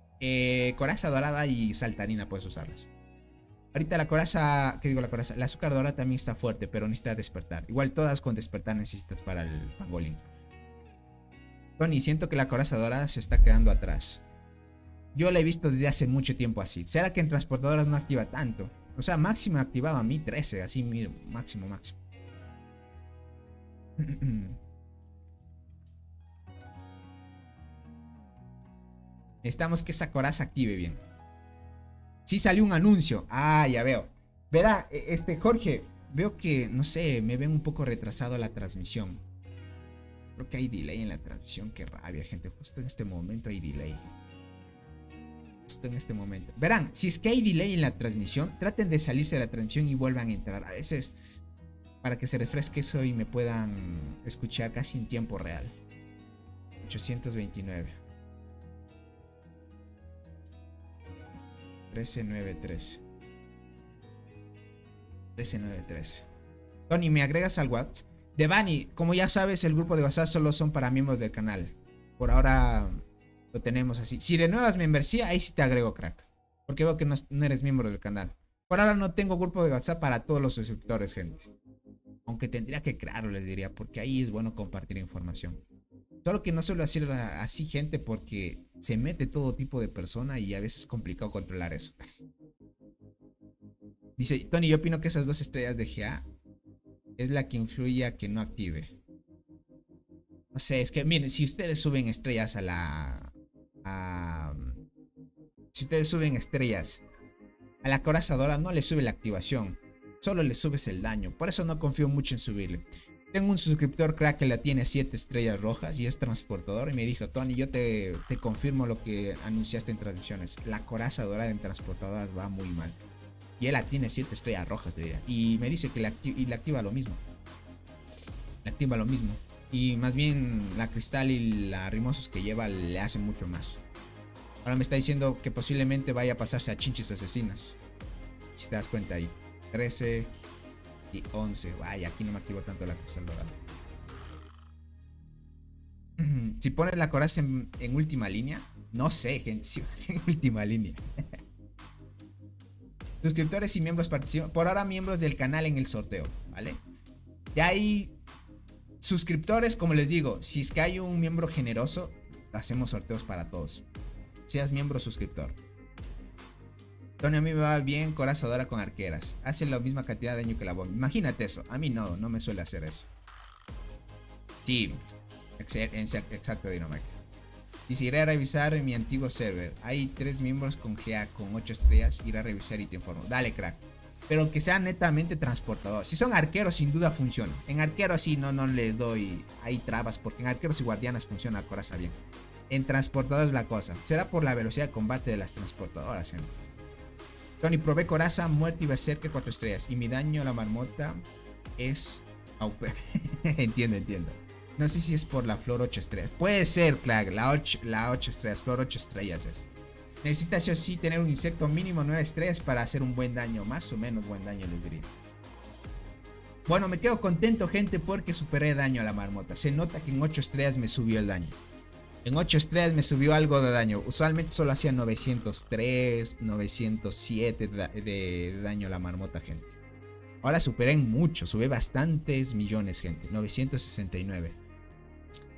Coraza dorada y saltarina puedes usarlas. Ahorita la coraza, ¿qué digo la coraza? La azúcar dorada también está fuerte, pero necesita despertar. Igual todas con despertar necesitas para el pangolín. Tony, siento que la coraza dorada se está quedando atrás. Yo la he visto desde hace mucho tiempo así. ¿Será que en transportadoras no activa tanto? O sea, máximo activado a mí 13, así máximo. Necesitamos que esa coraza active bien. Sí salió un anuncio. Ah, ya veo. Verá, Jorge, veo que, no sé, me ven un poco retrasado la transmisión. Creo que hay delay en la transmisión. Qué rabia, gente. Justo en este momento hay delay. Justo en este momento. Verán, si es que hay delay en la transmisión, traten de salirse de la transmisión y vuelvan a entrar. A veces, para que se refresque eso y me puedan escuchar casi en tiempo real. 829. 1393. 1393. Tony, ¿me agregas al WhatsApp? Devani, como ya sabes, el grupo de WhatsApp solo son para miembros del canal. Por ahora lo tenemos así. Si renuevas membresía, ahí sí te agrego, crack. Porque veo que no eres miembro del canal. Por ahora no tengo grupo de WhatsApp para todos los suscriptores, gente. Aunque tendría que crearlo, les diría, porque ahí es bueno compartir información. Solo que no suelo hacer así, gente, porque se mete todo tipo de persona y a veces es complicado controlar eso. Dice, Tony, yo opino que esas 2 estrellas de GA es la que influye a que no active. No sé, es que miren, si ustedes suben estrellas a la... si ustedes suben estrellas a la coraza dorada, no le sube la activación, solo le subes el daño. Por eso no confío mucho en subirle. Tengo un suscriptor crack que la tiene 7 estrellas rojas y es transportador. Y me dijo, Tony, yo te confirmo lo que anunciaste en transmisiones. La coraza dorada en transportadoras va muy mal. Y él la tiene 7 estrellas rojas, diría. Y me dice que le activa lo mismo. Le activa lo mismo. Y más bien la cristal y la rimosos que lleva le hacen mucho más. Ahora me está diciendo que posiblemente vaya a pasarse a chinches asesinas. Si te das cuenta ahí. 13 y 11. Vaya, aquí no me activo tanto la cristal dorada. Si pones la coraza en última línea. No sé, gente. Si en última línea. Suscriptores y miembros participan. Por ahora miembros del canal en el sorteo. ¿Vale? Y hay suscriptores, como les digo. Si es que hay un miembro generoso, hacemos sorteos para todos. Seas miembro suscriptor. Tony, a mí me va bien coraza dorada con arqueras. Hace la misma cantidad de daño que la bomba. Imagínate eso. A mí no me suele hacer eso. Sí, exacto, Dynamite. Dice, iré a revisar en mi antiguo server. Hay 3 miembros con GA con 8 estrellas. Iré a revisar y te informo. Dale, crack. Pero que sea netamente transportador. Si son arqueros, sin duda funciona. En arqueros sí no les doy ahí trabas. Porque en arqueros y guardianas funciona la coraza bien. En transportadores la cosa. Será por la velocidad de combate de las transportadoras, ¿eh? Tony, probé coraza, muerte y berserker 4 estrellas. Y mi daño a la marmota es... Entiendo. No sé si es por la flor 8 estrellas. Puede ser, Clag. La 8 estrellas. Flor 8 estrellas es. Necesitas sí o sí tener un insecto mínimo 9 estrellas para hacer un buen daño. Más o menos buen daño les diría. Bueno, me quedo contento, gente, porque superé daño a la marmota. Se nota que en 8 estrellas me subió el daño. En 8 estrellas me subió algo de daño. Usualmente solo hacía 903, 907 de daño a la marmota, gente. Ahora superé en mucho. Subí bastantes millones, gente. 969.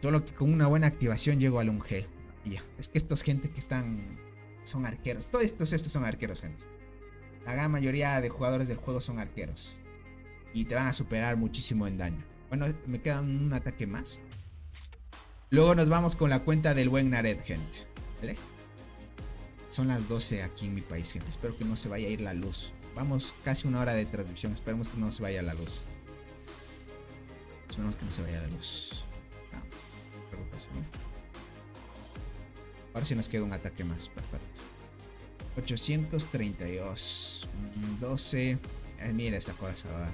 Solo que con una buena activación llego al 1G. Y ya. Es que estos gente que son arqueros. Todos estos son arqueros, gente. La gran mayoría de jugadores del juego son arqueros. Y te van a superar muchísimo en daño. Bueno, me queda un ataque más. Luego nos vamos con la cuenta del buen Nared, gente. ¿Vale? Son las 12 aquí en mi país, gente. Espero que no se vaya a ir la luz. Vamos casi una hora de transmisión. Esperemos que no se vaya la luz. Esperemos que no se vaya la luz. Ahora sí nos queda un ataque más. Perfecto. 832. 12. Mira esa coraza ahora.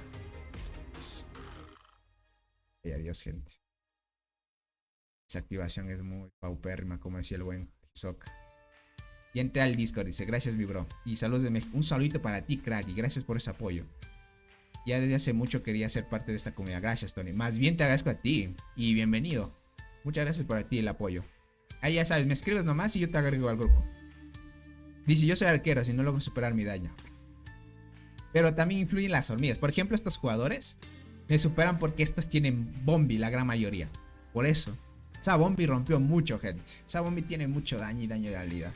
Ay, adiós, gente. Esa activación es muy paupérrima, como decía el buen Hisoka. Y entré al Discord, dice, gracias mi bro. Y saludos de México. Un saludito para ti, crack, y gracias por ese apoyo. Ya desde hace mucho quería ser parte de esta comunidad. Gracias, Tony. Más bien te agradezco a ti. Y bienvenido. Muchas gracias por ti el apoyo. Ahí ya sabes, me escribes nomás y yo te agrego al grupo. Dice, yo soy arquero si no logro superar mi daño. Pero también influyen las hormigas. Por ejemplo, estos jugadores me superan porque estos tienen Bombi, la gran mayoría. Por eso. Esa Bombi rompió mucho, gente. Esa Bombi tiene mucho daño y daño de habilidad.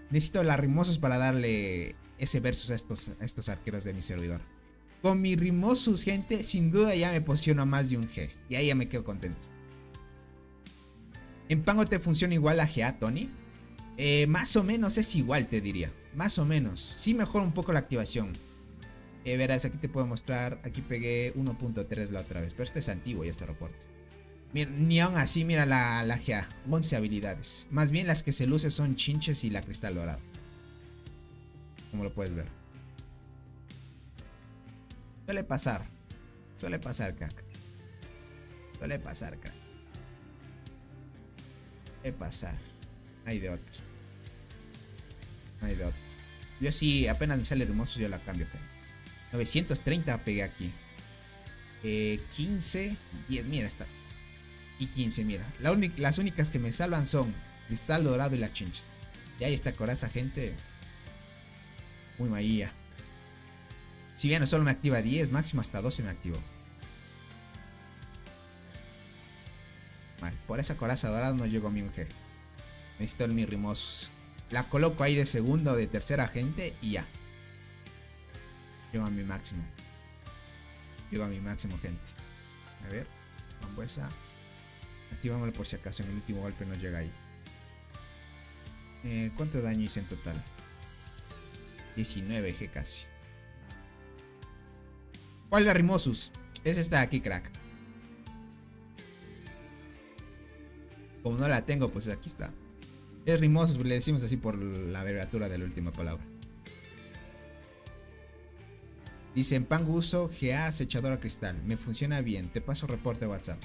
Necesito las rimosos para darle ese versus a estos arqueros de mi servidor. Con mi rimosos, gente, sin duda ya me posiciono a más de un G. Y ahí ya me quedo contento. ¿En Pango te funciona igual a GA, Tony? Más o menos es igual, te diría. Más o menos. Sí mejora un poco la activación. Verás, aquí te puedo mostrar. Aquí pegué 1.3 la otra vez. Pero este es antiguo ya este reporte. Mira, ni aún así, mira la GA. 11 habilidades. Más bien las que se luce son chinches y la cristal dorado. Como lo puedes ver. Suele pasar. Suele pasar, crack. Suele pasar, crack. Suele pasar. Hay de otro. Hay de otro. Yo sí, apenas me sale hermoso, yo la cambio, gente. 930 pegué aquí. 15. 10, mira esta. Y 15, mira. Las únicas que me salvan son cristal dorado y las chinches. Y ahí está coraza, gente. Muy maía. Si bien no solo me activa 10, máximo hasta 12 me activó. Vale, por esa coraza dorada no llego a mi 1G. Necesito mis rimosos. La coloco ahí de segunda o de tercera, gente, y ya. Llego a mi máximo. Llego a mi máximo, gente. A ver, frambuesa. Activámoslo por si acaso. En el último golpe nos llega ahí. ¿Cuánto daño hice en total? 19G casi. ¿Cuál es la Rimosus? Es esta de aquí, crack. Como no la tengo, pues aquí está. Es Rimosus, le decimos así por la abreviatura de la última palabra. Dice, en Pangu uso GA acechadora cristal. Me funciona bien. Te paso reporte de WhatsApp.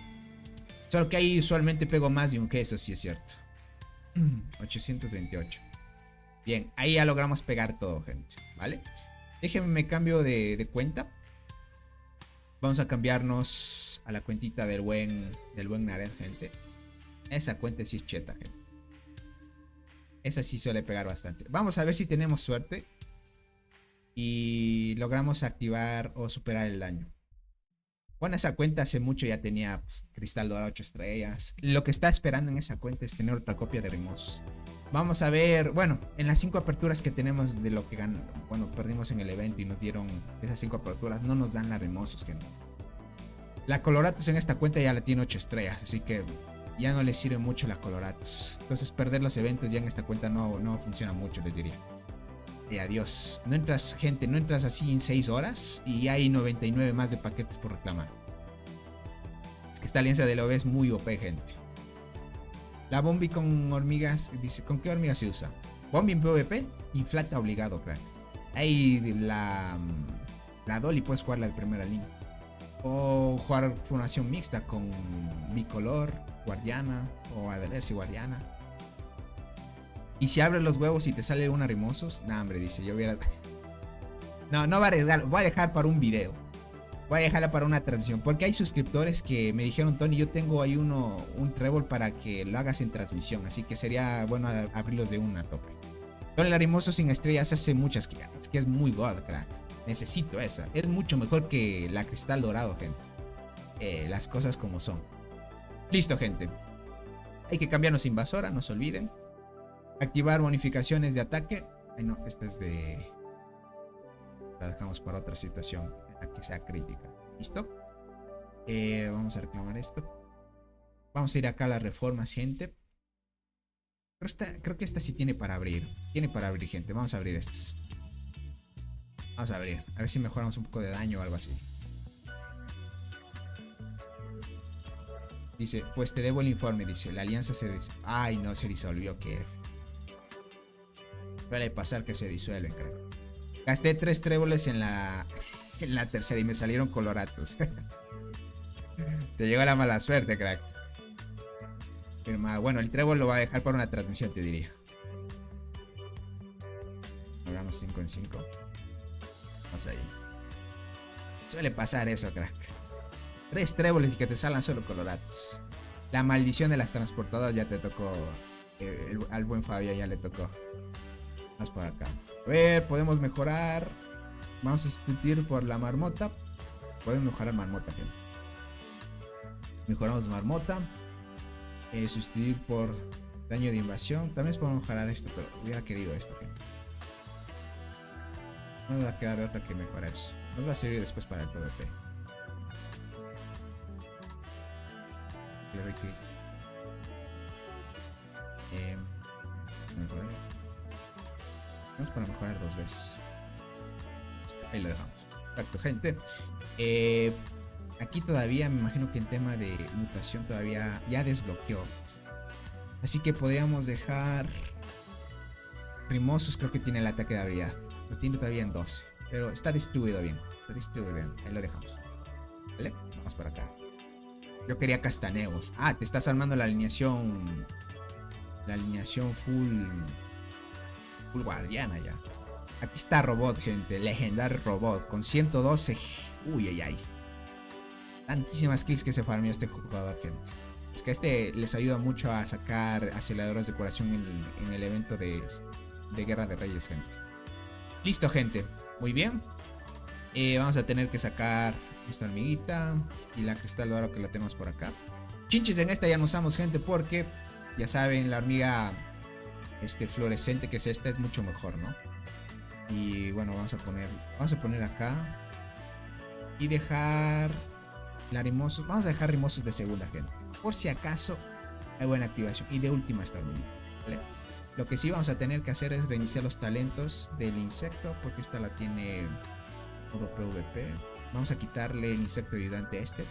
Solo que ahí usualmente pego más de un G, eso sí es cierto. 828. Bien, ahí ya logramos pegar todo, gente. ¿Vale? Déjenme me cambio de cuenta. Vamos a cambiarnos a la cuentita del buen Naren, gente. Esa cuenta sí es cheta, gente. Esa sí suele pegar bastante. Vamos a ver si tenemos suerte y logramos activar o superar el daño. Bueno, esa cuenta hace mucho ya tenía pues, cristal dorado 8 estrellas. Lo que está esperando en esa cuenta es tener otra copia de Rimosus. Vamos a ver, bueno, en las 5 aperturas que tenemos de lo que ganamos, bueno, perdimos en el evento y nos dieron esas 5 aperturas, no nos dan la Rimosus, gente. La Coloratus en esta cuenta ya la tiene 8 estrellas, así que ya no le sirve mucho la Coloratus. Entonces perder los eventos ya en esta cuenta no funciona mucho, les diría. Y adiós. No entras, gente, no entras así en 6 horas y hay 99 más de paquetes por reclamar. Es que esta alianza de LOB es muy OP, gente. La Bombi con hormigas, dice, ¿con qué hormiga se usa? Bombi en PvP, inflata obligado, crack. Ahí la Dolly puedes jugarla de primera línea. O jugar formación mixta con bicolor, guardiana o Adelersi guardiana. Y si abres los huevos y te sale una Rimosus, nah, hombre, dice, yo hubiera... No va a arriesgar, voy a dejar para un video. Voy a dejarla para una transición. Porque hay suscriptores que me dijeron, Tony, yo tengo ahí un trébol para que lo hagas en transmisión. Así que sería bueno abrirlos de una tope. Tony, la Rimosus sin estrellas hace muchas gigantes, que es muy god, crack. Necesito esa. Es mucho mejor que la cristal dorado, gente. Las cosas como son. Listo, gente. Hay que cambiarnos invasora, no se olviden. Activar bonificaciones de ataque. Ay, no, esta es de... La dejamos para otra situación en la que sea crítica. ¿Listo? Vamos a reclamar esto. Vamos a ir acá a las reformas, gente. Creo que esta sí tiene para abrir. Tiene para abrir, gente. Vamos a abrir estas. Vamos a abrir. A ver si mejoramos un poco de daño o algo así. Dice, pues te debo el informe. Dice, la alianza se disolvió. Ay, no, se disolvió. ¿Qué? Suele pasar que se disuelven, creo. Gasté 3 tréboles en la tercera y me salieron coloratos. Te llegó la mala suerte, crack. Bueno, el trébol lo va a dejar para una transmisión, te diría. Logramos 5 en 5. Vamos ahí. Suele pasar eso, crack. 3 tréboles y que te salgan solo coloratos. La maldición de las transportadoras ya te tocó. Al buen Fabio ya le tocó. Vamos por acá. A ver, podemos mejorar. Vamos a sustituir por la marmota. Podemos mejorar marmota, gente. Mejoramos marmota. Sustituir por daño de invasión. También podemos mejorar esto, pero hubiera querido esto, gente. No nos va a quedar otra que mejorar eso. Nos va a servir después para el PvP. Le doy clic. Mejorar. Vamos para mejorar 2 veces. Ahí lo dejamos. Perfecto, gente. Aquí todavía me imagino que en tema de mutación todavía ya desbloqueó. Así que podríamos dejar Rimosus, creo que tiene el ataque de habilidad. Lo tiene todavía en 12. Pero está distribuido bien. Está distribuido bien. Ahí lo dejamos. ¿Vale? Vamos para acá. Yo quería castaneos. Ah, te estás armando la alineación. La alineación full guardiana ya. Aquí está robot, gente. Legendario robot. Con 112. Uy, ay, ay. Tantísimas kills que se farmeó este jugador, gente. Es que este les ayuda mucho a sacar aceleradores de curación en el evento de Guerra de Reyes, gente. Listo, gente. Muy bien. Vamos a tener que sacar esta hormiguita y la cristal de oro que la tenemos por acá. Chinches en esta ya no usamos, gente, porque ya saben, la hormiga fluorescente que es esta es mucho mejor, ¿no? Y bueno, vamos a poner acá. y dejar larimosos. Vamos a dejar rimosos de segunda, gente. Por si acaso hay buena activación. Y de última está bien, ¿vale? Lo que sí vamos a tener que hacer es reiniciar los talentos del insecto, porque esta la tiene modo PvP. Vamos a quitarle el insecto ayudante a este.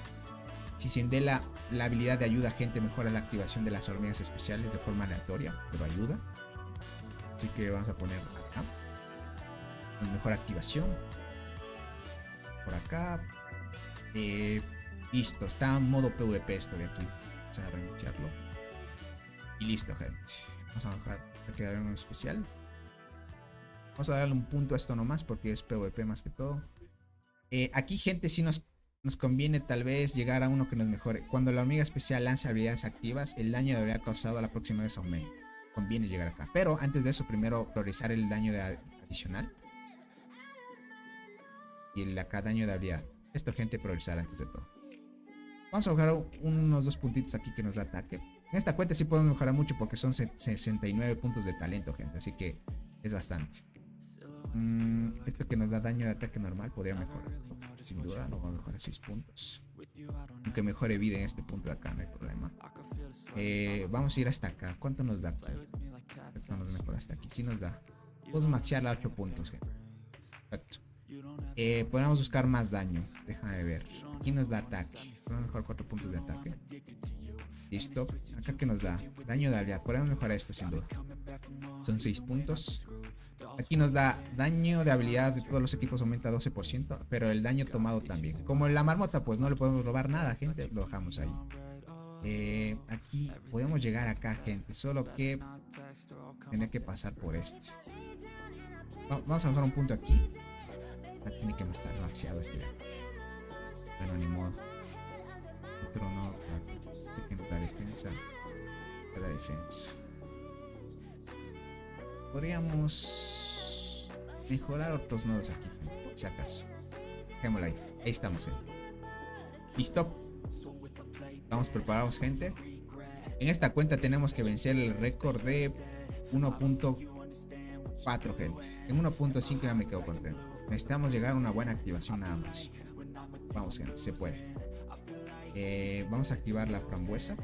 Si se endela la habilidad de ayuda, gente, mejora la activación de las hormigas especiales de forma aleatoria, pero ayuda. Así que vamos a poner acá mejor activación. Por acá. Listo, está en modo PvP esto de aquí. Vamos a reiniciarlo. Y listo, gente. Vamos a bajar. A quedar en un especial. Vamos a darle un punto a esto nomás porque es PvP más que todo. Aquí, gente, sí nos conviene tal vez llegar a uno que nos mejore. Cuando la hormiga especial lanza habilidades activas, el daño de habilidad causado a la próxima vez aumenta. Conviene llegar acá. Pero antes de eso, primero priorizar el daño adicional. Y el acá daño de habilidad. Esto, gente, priorizar antes de todo. Vamos a bajar unos 2 puntitos aquí que nos da ataque. En esta cuenta sí podemos mejorar mucho porque son 69 puntos de talento, gente. Así que es bastante. Esto que nos da daño de ataque normal podría mejorar. Sin duda, lo vamos a mejorar 6 puntos. Aunque mejore vida en este punto de acá, no hay problema. Vamos a ir hasta acá. ¿Cuánto nos da aquí? ¿Cuánto nos mejora hasta aquí? Sí nos da. Podemos maxearla a 8 puntos, gente. Perfecto. Podemos buscar más daño. Déjame ver. Aquí nos da ataque. Podemos mejorar 4 puntos de ataque. Listo. Acá que nos da daño de habilidad. Podemos mejorar esto sin duda. Son 6 puntos. Aquí nos da daño de habilidad de todos los equipos aumenta 12%. Pero el daño tomado también. Como en la marmota, pues no le podemos robar nada, gente. Lo dejamos ahí. Aquí podemos llegar acá, gente. Solo que tiene que pasar por este. Vamos a bajar un punto aquí. Tiene que estar maxeado este. Bueno, ni modo. Otro no. Este que no da defensa. Da defensa. Podríamos mejorar otros nodos aquí, gente, si acaso. Dejémoslo ahí. Ahí estamos, gente. Listo. Estamos preparados, gente. En esta cuenta tenemos que vencer el récord de 1.4, gente. En 1.5 ya me quedo contento. Necesitamos llegar a una buena activación nada más. Vamos, gente, se puede. Vamos a activar la frambuesa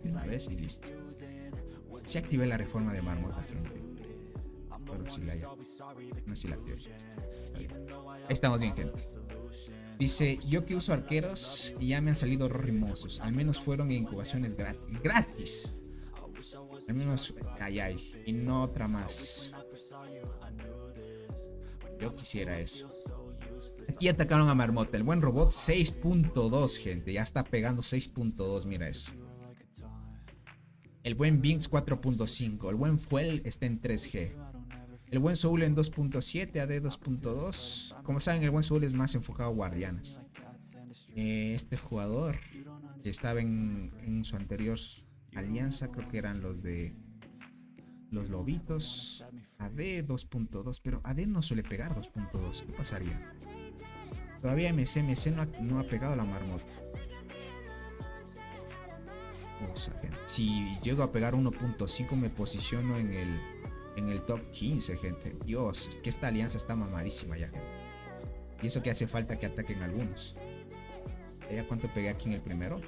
una vez y listo. Si activé la reforma de marmota, gente. Pero si la no, si la activé. Ahí estamos bien, gente. Dice, yo que uso arqueros y ya me han salido rimosos. Al menos fueron en incubaciones gratis. Al menos ay, y no otra más. Yo quisiera eso. Aquí atacaron a Marmota. El buen robot 6.2, gente. Ya está pegando 6.2. Mira eso. El buen Binks 4.5. El buen Fuel está en 3G. El buen Soul en 2.7. AD 2.2. Como saben, el buen Soul es más enfocado a guardianas. Este jugador que estaba en su anterior alianza, creo que eran los de los lobitos. AD 2.2, pero AD no suele pegar 2.2. ¿Qué pasaría? Todavía MC no ha pegado la marmota. O sea, gente, si llego a pegar 1.5 me posiciono en el top 15, gente. Dios, es que esta alianza está mamadísima ya, gente. Y eso que hace falta que ataquen algunos. ¿Ya cuánto pegué aquí en el primero?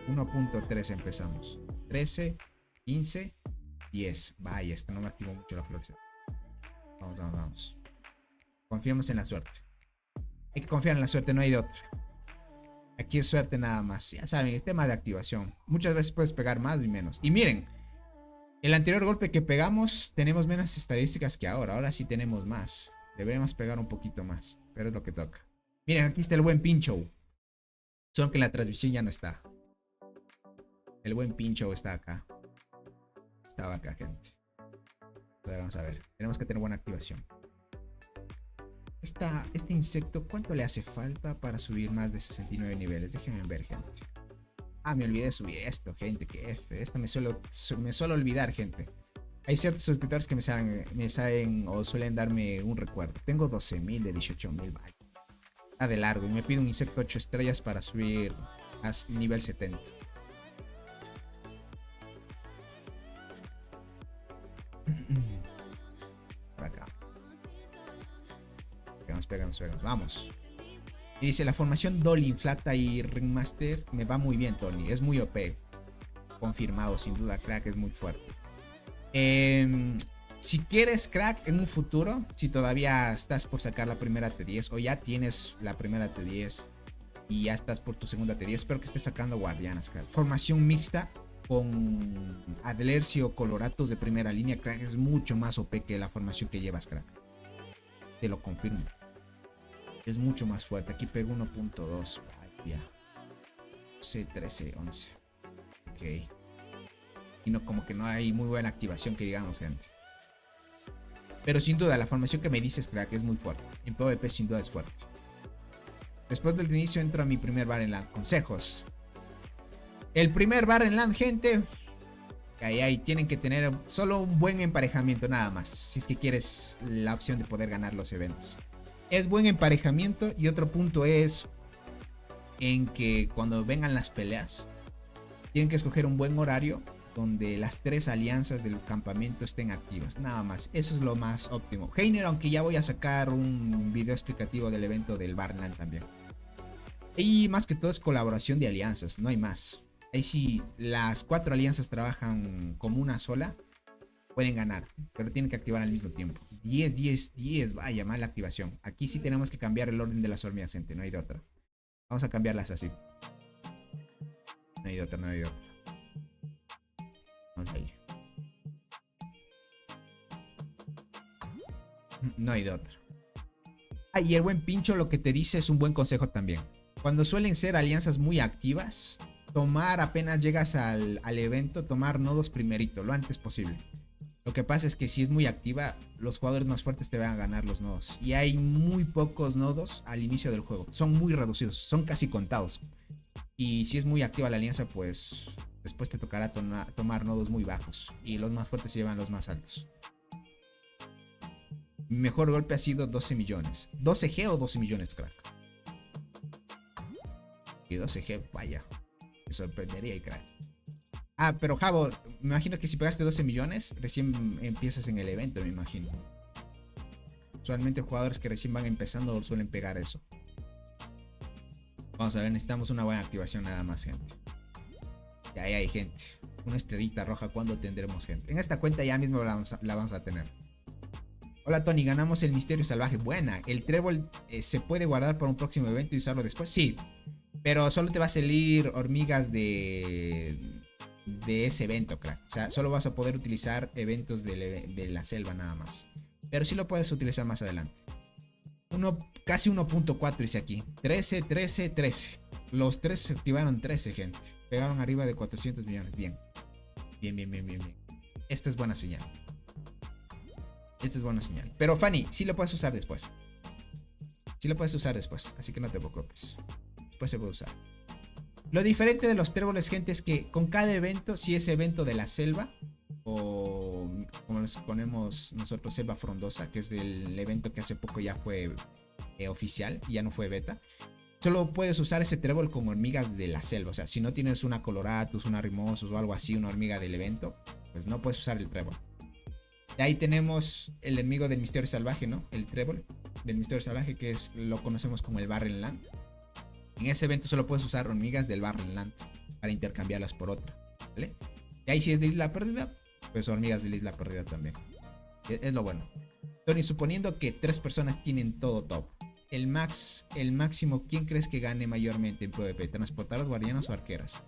1.3 empezamos. 13, 15, 10. Vaya, esto no me activó mucho la flor. Vamos. Confiemos en la suerte. Hay que confiar en la suerte, no hay de otra. Aquí es suerte nada más. Ya saben, el tema de activación. Muchas veces puedes pegar más y menos. Y miren, el anterior golpe que pegamos tenemos menos estadísticas que ahora. Ahora sí tenemos más. Deberíamos pegar un poquito más, pero es lo que toca. Miren, aquí está el buen Pincho. Solo que la transmisión ya no está. El buen Pincho está acá. Estaba acá, gente. Vamos a ver. Tenemos que tener buena activación. Este insecto, ¿cuánto le hace falta para subir más de 69 niveles? Déjenme ver, gente. Ah, me olvidé de subir esto, gente. Que F. Esto me suelo olvidar, gente. Hay ciertos suscriptores que me saben o suelen darme un recuerdo. Tengo 12.000 de 18.000. Vaya. Está de largo. Y me pido un insecto 8 estrellas para subir a nivel 70. Por acá. Pegamos. Vamos. Y dice, la formación Dolly, Inflata y Ringmaster me va muy bien, Tony. Es muy OP. Confirmado, sin duda, crack, es muy fuerte. Si quieres, crack, en un futuro, si todavía estás por sacar la primera T10 o ya tienes la primera T10 y ya estás por tu segunda T10, espero que estés sacando guardianas, crack. Formación mixta con Adlercio Coloratos de primera línea, crack, es mucho más OP que la formación que llevas, crack. Te lo confirmo. Es mucho más fuerte. Aquí pego 1.2. Ya. 12, 13, 11. Ok. Y no, como que no hay muy buena activación que digamos, gente. Pero sin duda, la formación que me dices, crack, es muy fuerte. En PvP sin duda es fuerte. Después del inicio entro a mi primer bar en LAN. Consejos. El primer bar en LAN, gente. Ahí tienen que tener solo un buen emparejamiento nada más. Si es que quieres la opción de poder ganar los eventos. Es buen emparejamiento. Y otro punto es en que cuando vengan las peleas, tienen que escoger un buen horario donde las 3 alianzas del campamento estén activas, nada más. Eso es lo más óptimo. Heiner, aunque ya voy a sacar un video explicativo del evento del Barland también. Y más que todo es colaboración de alianzas, no hay más. Ahí sí, las 4 alianzas trabajan como una sola, pueden ganar, pero tienen que activar al mismo tiempo. 10, 10, 10, vaya, mala activación. Aquí sí tenemos que cambiar el orden de las hormigas, gente, no hay de otra. Vamos a cambiarlas así. No hay de otra, no hay de otra. Vamos ahí. No hay de otra. Ah, y el buen Pincho lo que te dice es un buen consejo también. Cuando suelen ser alianzas muy activas, tomar apenas llegas al evento, tomar nodos primerito, lo antes posible. Lo que pasa es que si es muy activa, los jugadores más fuertes te van a ganar los nodos. Y hay muy pocos nodos al inicio del juego. Son muy reducidos, son casi contados. Y si es muy activa la alianza, pues después te tocará tomar nodos muy bajos. Y los más fuertes se llevan los más altos. Mi mejor golpe ha sido 12 millones. ¿12G o 12 millones, crack? Y 12G, vaya. Me sorprendería, crack. Ah, pero Javo, me imagino que si pegaste 12 millones, recién empiezas en el evento, me imagino. Usualmente jugadores que recién van empezando suelen pegar eso. Vamos a ver, necesitamos una buena activación nada más, gente. Ya ahí hay gente. Una estrellita roja, ¿cuándo tendremos gente? En esta cuenta ya mismo la vamos a tener. Hola Tony, ganamos el misterio salvaje. Buena, el trébol se puede guardar para un próximo evento y usarlo después. Sí, pero solo te va a salir hormigas de ese evento, crack. O sea, solo vas a poder utilizar eventos de la selva nada más. Pero sí lo puedes utilizar más adelante. Casi 1.4 dice aquí. 13, 13, 13. Los 3 se activaron 13, gente. Pegaron arriba de 400 millones. Bien. Bien, bien, bien, bien, bien. Esta es buena señal. Esta es buena señal. Pero Fanny, sí lo puedes usar después. Sí lo puedes usar después. Así que no te preocupes. Después se puede usar. Lo diferente de los tréboles, gente, es que con cada evento, si es evento de la selva, o como nos ponemos nosotros, selva frondosa, que es del evento que hace poco ya fue oficial, y ya no fue beta, solo puedes usar ese trébol con hormigas de la selva. O sea, si no tienes una coloratus, una rimosus o algo así, una hormiga del evento, pues no puedes usar el trébol. De ahí tenemos el enemigo del misterio salvaje, ¿no? El trébol del misterio salvaje, que lo conocemos como el Barrenland. En ese evento solo puedes usar hormigas del Barrenland para intercambiarlas por otra, ¿vale? Y ahí si es de Isla Perdida, pues hormigas de la Isla Perdida también. Es lo bueno. Tony, suponiendo que 3 personas tienen todo top, el máximo, ¿quién crees que gane mayormente en PvP? ¿Transportadoras, guardianas o arqueras?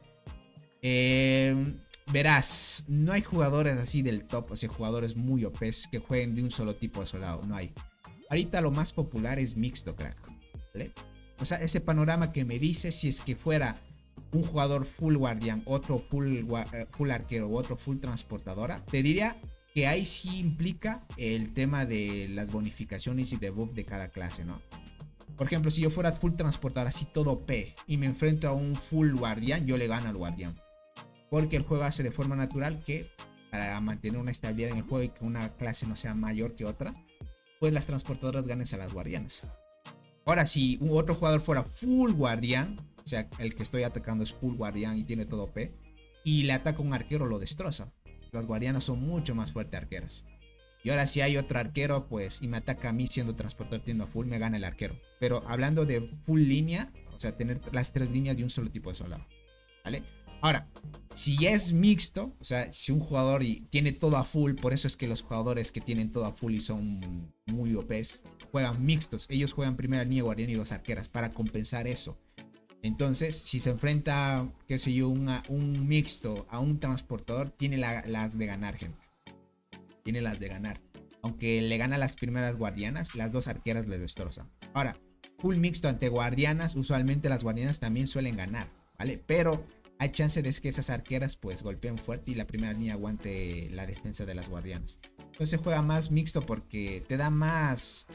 Verás, no hay jugadores así del top, o sea, jugadores muy OPs que jueguen de un solo tipo de soldado, no hay. Ahorita lo más popular es mixto, crack, ¿vale? O sea, ese panorama que me dice, si es que fuera un jugador full guardián, otro full arquero u otro full transportadora, te diría que ahí sí implica el tema de las bonificaciones y debuff de cada clase, ¿no? Por ejemplo, si yo fuera full transportador, así todo P, y me enfrento a un full guardián, yo le gano al guardián. Porque el juego hace de forma natural que, para mantener una estabilidad en el juego y que una clase no sea mayor que otra, pues las transportadoras ganen a las guardianas. Ahora, si otro jugador fuera full guardián, o sea, el que estoy atacando es full guardián y tiene todo P, y le ataca un arquero, lo destroza. Las guardianas son mucho más fuertes arqueras. Y ahora si hay otro arquero, pues, y me ataca a mí siendo transportador tiendo a full, me gana el arquero. Pero hablando de full línea, o sea, tener las 3 líneas de un solo tipo de soldado, ¿vale? Ahora, si es mixto, o sea, si un jugador tiene todo a full, por eso es que los jugadores que tienen todo a full y son muy OPs, juegan mixtos. Ellos juegan primera línea guardián y 2 arqueras para compensar eso. Entonces, si se enfrenta, qué sé yo, un mixto a un transportador, tiene las de ganar, gente. Tiene las de ganar. Aunque le gana las primeras guardianas, las 2 arqueras le destrozan. Ahora, full mixto ante guardianas, usualmente las guardianas también suelen ganar, ¿vale? Pero hay chance de que esas arqueras pues golpeen fuerte y la primera línea aguante la defensa de las guardianas. Entonces juega más mixto porque te da más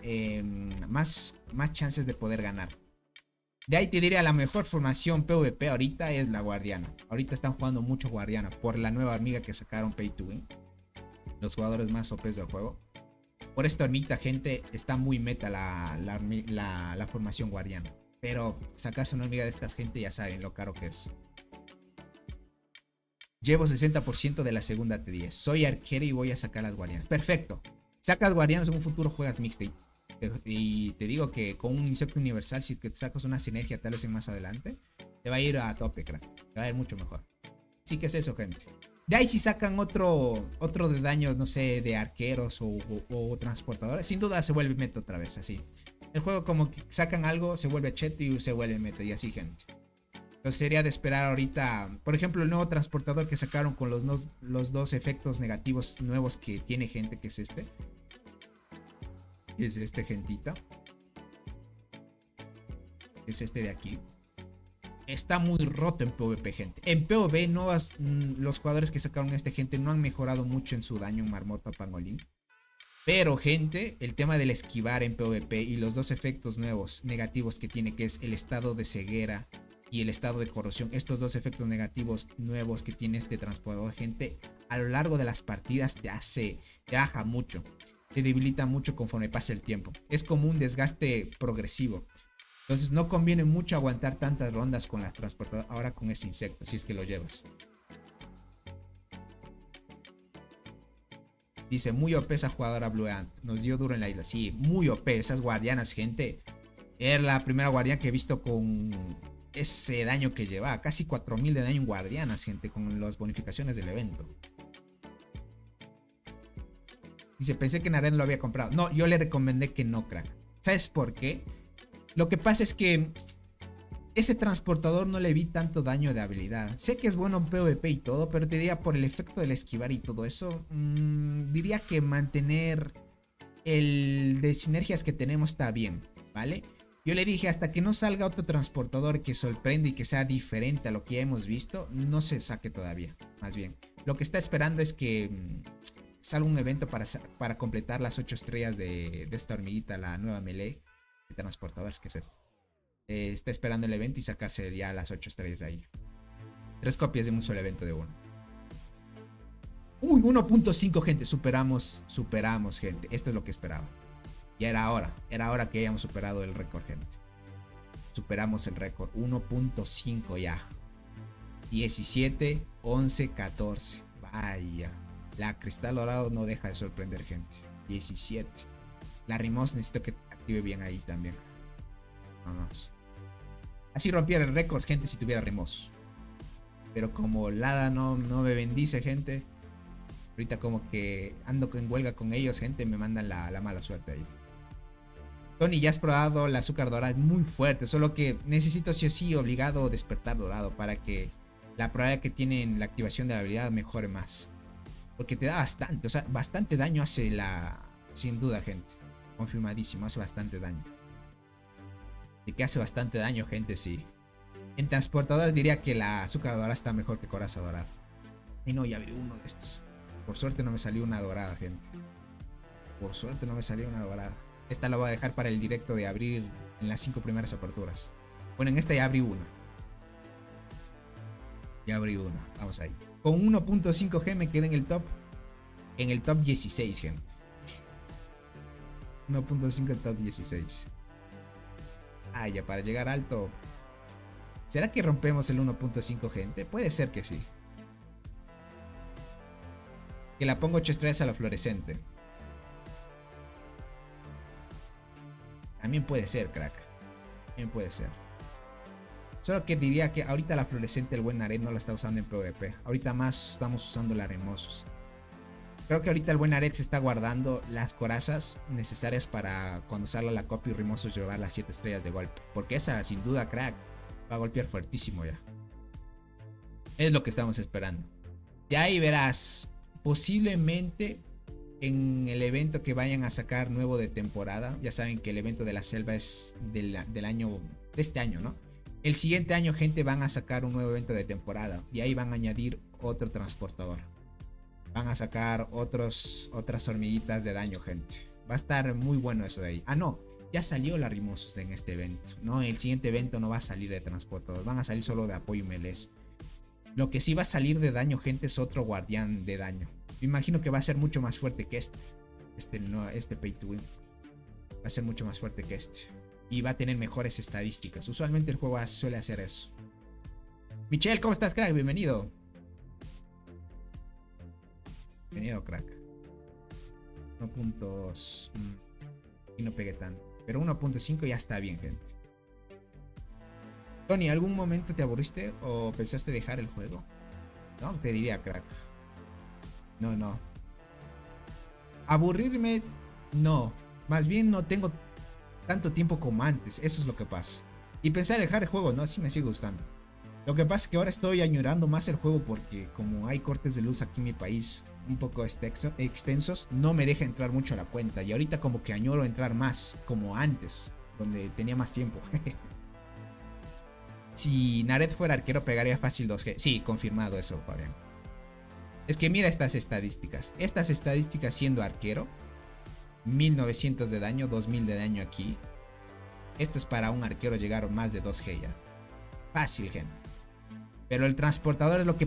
chances de poder ganar. De ahí te diría la mejor formación PvP ahorita es la guardiana. Ahorita están jugando mucho guardiana por la nueva hormiga que sacaron Pay to Win. Los jugadores más OPs del juego. Por esta hormiguita, gente, está muy meta la formación guardiana. Pero sacarse una hormiga de estas, gente, ya saben lo caro que es. Llevo 60% de la segunda T10. Soy arquero y voy a sacar las guardianas. Perfecto. Sacas guardianas, en un futuro juegas mixtape. Y te digo que con un insecto universal, si es que te sacas una sinergia tal vez en más adelante, te va a ir a tope, crack. Te va a ir mucho mejor. Así que es eso, gente. De ahí si sacan otro de daño, no sé, de arqueros o transportadores, sin duda se vuelve meta otra vez, así. El juego como que sacan algo, se vuelve chet y se vuelve meta y así, gente. Entonces sería de esperar ahorita, por ejemplo, el nuevo transportador que sacaron con los 2 efectos negativos nuevos que tiene, gente, que es este. Es este, gentita. Es este de aquí. Está muy roto en PvP, gente. En PvP los jugadores que sacaron este, gente, no han mejorado mucho en su daño en Marmota Pangolín. Pero, gente, el tema del esquivar en PvP y los 2 efectos nuevos negativos que tiene, que es el estado de ceguera y el estado de corrosión, estos 2 efectos negativos nuevos que tiene este transportador, gente, a lo largo de las partidas te baja mucho, te debilita mucho conforme pasa el tiempo. Es como un desgaste progresivo. Entonces no conviene mucho aguantar tantas rondas con las transportadoras ahora con ese insecto, si es que lo llevas. Dice, muy OP esa jugadora Blue Ant. Nos dio duro en la isla. Sí, muy OP. Esas guardianas, gente. Era la primera guardiana que he visto con ese daño que lleva. Casi 4000 de daño en guardianas, gente. Con las bonificaciones del evento. Dice, pensé que Naren lo había comprado. No, yo le recomendé que no, crack. ¿Sabes por qué? Lo que pasa es que ese transportador no le vi tanto daño de habilidad. Sé que es bueno en PvP y todo, pero te diría por el efecto del esquivar y todo eso, diría que mantener el de sinergias que tenemos está bien, ¿vale? Yo le dije, hasta que no salga otro transportador que sorprenda y que sea diferente a lo que ya hemos visto, no se saque todavía, más bien. Lo que está esperando es que salga un evento para completar las 8 estrellas de esta hormiguita, la nueva melee de transportadores, que es esto. Está esperando el evento y sacarse ya las 8 estrellas de ahí. 3 copias de un solo evento de uno. Uy, 1.5, gente. Superamos, gente. Esto es lo que esperaba. Ya era hora que hayamos superado el récord, gente. Superamos el récord. 1.5 ya. 17, 11, 14. Vaya. La cristal dorado no deja de sorprender, gente. 17. La Rimos necesito que active bien ahí también. Vamos. Así rompiera el récord, gente, si tuviera Rimos. Pero como Lada no me bendice, gente. Ahorita como que ando en huelga con ellos, gente. Me mandan la mala suerte ahí. Tony, ya has probado el azúcar dorada. Es muy fuerte. Solo que necesito sí o sí obligado despertar dorado. Para que la probabilidad que tienen la activación de la habilidad mejore más. Porque te da bastante. O sea, bastante daño hace la... Sin duda, gente. Confirmadísimo. Hace bastante daño. Y que hace bastante daño, gente, sí. En transportadores diría que la azúcar dorada está mejor que coraza dorada. Y no, ya abrí uno de estos. Por suerte no me salió una dorada, gente. Por suerte no me salió una dorada. Esta la voy a dejar para el directo de abrir en las 5 primeras aperturas. Bueno, en esta ya abrí una. Ya abrí una. Vamos ahí. Con 1.5 G me quedé en el top. En el top 16, gente. 1.5 el top 16. Ah, ya para llegar alto. ¿Será que rompemos el 1.5, gente? Puede ser que sí. Que la pongo 8 estrellas a la fluorescente. También puede ser, crack. También puede ser. Solo que diría que ahorita la fluorescente, el buen Aret no la está usando en PvP. Ahorita más estamos usando la Remosos. Creo que ahorita el buen Aret se está guardando las corazas necesarias para cuando salga la copia y Remosos llevar las 7 estrellas de golpe. Porque esa, sin duda, crack, va a golpear fuertísimo ya. Es lo que estamos esperando. De ahí verás, posiblemente en el evento que vayan a sacar nuevo de temporada. Ya saben que el evento de la selva es del año, de este año, ¿no? El siguiente año, gente, van a sacar un nuevo evento de temporada. Y ahí van a añadir otro transportador. Van a sacar otras hormiguitas de daño, gente. Va a estar muy bueno eso de ahí. Ah, no. Ya salió la Rimosos en este evento. No, el siguiente evento no va a salir de transportador. Van a salir solo de apoyo MLS. Lo que sí va a salir de daño, gente, es otro guardián de daño. Me imagino que va a ser mucho más fuerte que este. Este Pay to Win. Va a ser mucho más fuerte que este. Y va a tener mejores estadísticas. Usualmente el juego suele hacer eso. Michelle, ¿cómo estás, crack? Bienvenido. Bienvenido, crack. 1 puntos. Y no pegué tanto. Pero 1.5 ya está bien, gente. Tony, ¿algún momento te aburriste o pensaste dejar el juego? No, te diría, crack. No. Aburrirme, no. Más bien no tengo tanto tiempo como antes. Eso es lo que pasa. Y pensar dejar el juego, no, sí me sigue gustando. Lo que pasa es que ahora estoy añorando más el juego porque como hay cortes de luz aquí en mi país un poco extensos, no me deja entrar mucho a la cuenta. Y ahorita como que añoro entrar más, como antes, donde tenía más tiempo. Si Naret fuera arquero pegaría fácil 2G. Sí, confirmado eso, Fabián. Es que mira estas estadísticas. Estas estadísticas siendo arquero. 1900 de daño, 2000 de daño aquí. Esto es para un arquero llegar más de 2G ya. Fácil, gente. Pero el transportador es lo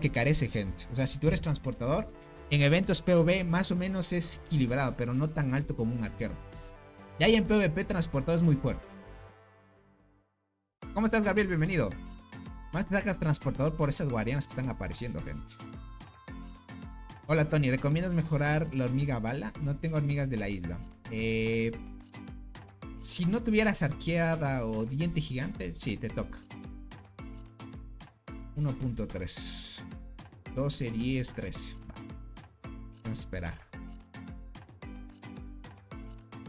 que carece, gente. O sea, si tú eres transportador, en eventos PvP más o menos es equilibrado, pero no tan alto como un arquero. Y ahí en PvP transportador es muy fuerte. ¿Cómo estás, Gabriel? Bienvenido. Más te sacas transportador por esas guardianas que están apareciendo, gente. Hola, Tony. ¿Recomiendas mejorar la hormiga bala? No tengo hormigas de la isla. Si no tuvieras arqueada o diente gigante, sí, te toca. 1.3 12, 10, 13. Vamos a esperar.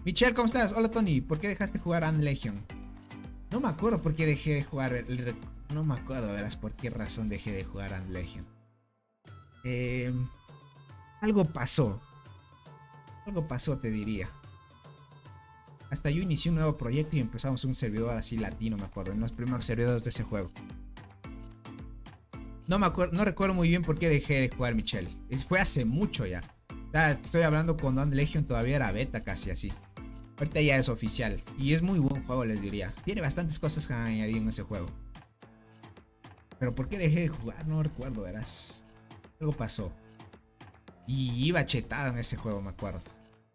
Michelle, ¿cómo estás? Hola, Tony. ¿Por qué dejaste jugar Ant Legion? No me acuerdo por qué dejé de jugar. No me acuerdo, verás, por qué razón dejé de jugar Ant Legion. Algo pasó. Algo pasó, te diría. Hasta yo inicié un nuevo proyecto y empezamos un servidor así latino, me acuerdo. En los primeros servidores de ese juego. No recuerdo muy bien por qué dejé de jugar, Michelle. Fue hace mucho ya. Estoy hablando cuando Ant Legion todavía era beta, casi así. Ahorita ya es oficial. Y es muy buen juego, les diría. Tiene bastantes cosas que han añadido en ese juego. Pero por qué dejé de jugar, no recuerdo, verás. Algo pasó. Y iba chetado en ese juego, me acuerdo.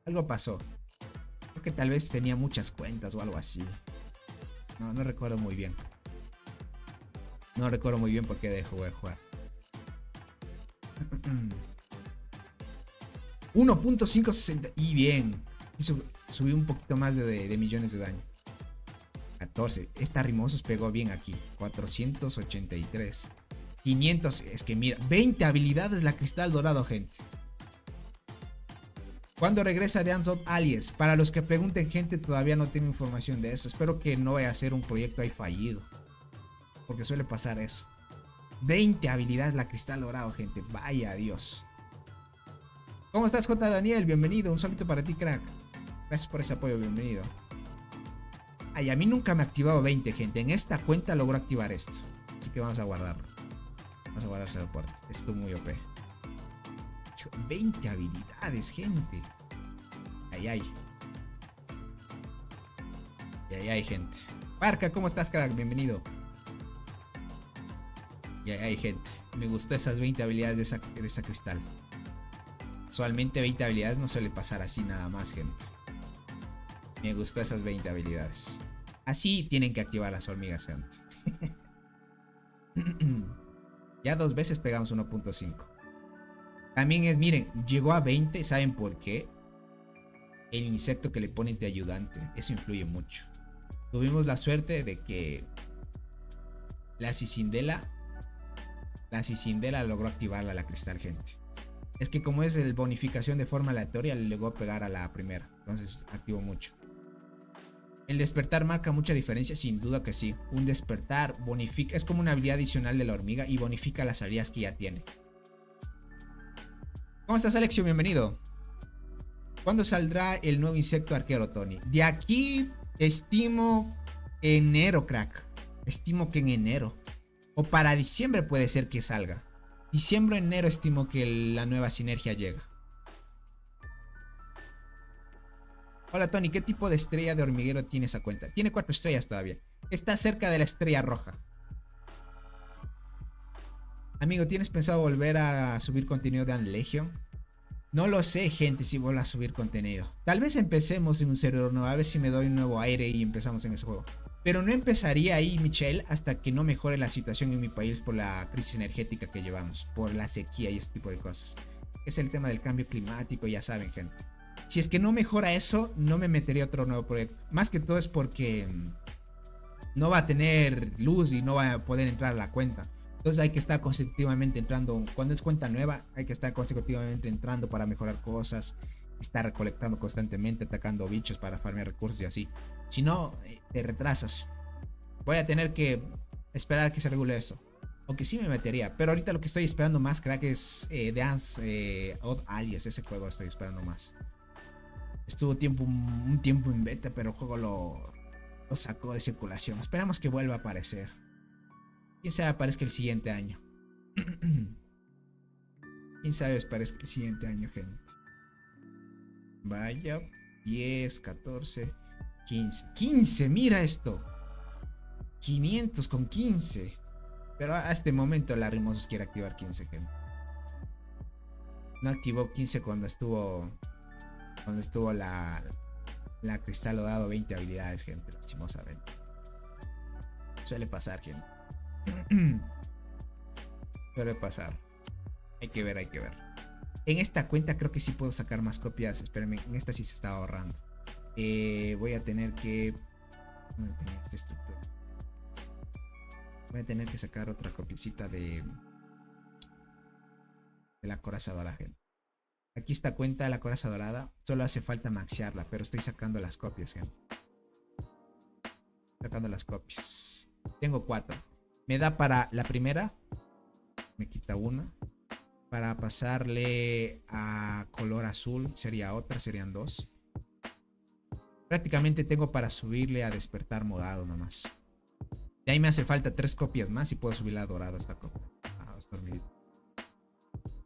Algo pasó. Creo que tal vez tenía muchas cuentas o algo así. No recuerdo muy bien. No recuerdo muy bien por qué dejé de jugar. 1.560. Y bien. Subí un poquito más de millones de daño. 14. Esta Rimosos pegó bien aquí. 483. 500. Es que mira. 20 habilidades la cristal dorado, gente. ¿Cuándo regresa de Ansot Alias? Para los que pregunten, gente, todavía no tengo información de eso. Espero que no vaya a ser un proyecto ahí fallido. Porque suele pasar eso. 20 habilidades la cristal dorado, gente. Vaya Dios. ¿Cómo estás, J. Daniel? Bienvenido. Un saludo para ti, crack. Gracias por ese apoyo. Bienvenido. Ay, a mí nunca me ha activado 20, gente. En esta cuenta logro activar esto. Así que vamos a guardarlo. Vamos a guardar ese reporte. Esto es muy OP. 20 habilidades, gente. Ay. Ay, gente. Parca, ¿cómo estás, crack? Bienvenido. Ay, gente. Me gustó esas 20 habilidades de esa cristal. Usualmente 20 habilidades no suele pasar así nada más, gente. Me gustó esas 20 habilidades. Así tienen que activar las hormigas, gente. Ya 2 veces pegamos 1.5. También es, miren, llegó a 20, ¿saben por qué? el insecto que le pones de ayudante. Eso influye mucho. Tuvimos la suerte de que la Cicindela logró activarla a la cristal, gente. Es que como es el bonificación de forma aleatoria, le llegó a pegar a la primera. Entonces activó mucho. El despertar marca mucha diferencia, sin duda que sí. Un despertar bonifica, es como una habilidad adicional de la hormiga y bonifica las habilidades que ya tiene. ¿Cómo estás, Alexio? Bienvenido. ¿Cuándo saldrá el nuevo insecto arquero, Tony? De aquí estimo enero, crack. Estimo que en enero. O para diciembre puede ser que salga. Diciembre, enero estimo que la nueva sinergia llega. Hola Tony, ¿qué tipo de estrella de hormiguero tiene esa cuenta? Tiene 4 estrellas todavía. Está cerca de la estrella roja. Amigo, ¿tienes pensado volver a subir contenido de Legion? No lo sé, gente, si vuelvo a subir contenido. Tal vez empecemos en un servidor nuevo, a ver si me doy un nuevo aire y empezamos en ese juego. Pero no empezaría ahí, Michelle, hasta que no mejore la situación en mi país por la crisis energética que llevamos, por la sequía y ese tipo de cosas. Es el tema del cambio climático, ya saben, gente. Si es que no mejora eso, no me metería a otro nuevo proyecto. Más que todo es porque no va a tener luz y no va a poder entrar a la cuenta. Entonces hay que estar consecutivamente entrando. Cuando es cuenta nueva, hay que estar consecutivamente entrando para mejorar cosas. Estar recolectando constantemente, atacando bichos para farmear recursos y así. Si no, te retrasas. Voy a tener que esperar a que se regule eso. Aunque sí me metería. Pero ahorita lo que estoy esperando más, crack, es Dance Odd Alias. Ese juego estoy esperando más. Estuvo un tiempo en beta, pero el juego lo sacó de circulación. Esperamos que vuelva a aparecer. Quién sabe aparezca el siguiente año. Quién sabe aparezca el siguiente año, gente. Vaya, 10, 14, 15. 15, mira esto. 500 con 15. Pero a este momento la Rimosos quiere activar 15, gente. No activó 15 cuando estuvo la cristal dorado 20 habilidades, gente, lastimosamente. Suele pasar, gente. Suele pasar. Hay que ver. En esta cuenta creo que sí puedo sacar más copias. Espérenme, en esta sí se estaba ahorrando. Voy a tener que... ¿Dónde tenía esta estructura? Voy a tener que sacar otra copiecita de la coraza dorada, gente. Aquí está cuenta de la coraza dorada. Solo hace falta maxearla, pero estoy sacando las copias, gente. Sacando las copias. Tengo 4. Me da para la primera. Me quita una. Para pasarle a color azul sería otra, serían 2. Prácticamente tengo para subirle a despertar morado nomás. De ahí me hace falta 3 copias más y puedo subirla a dorado esta copia.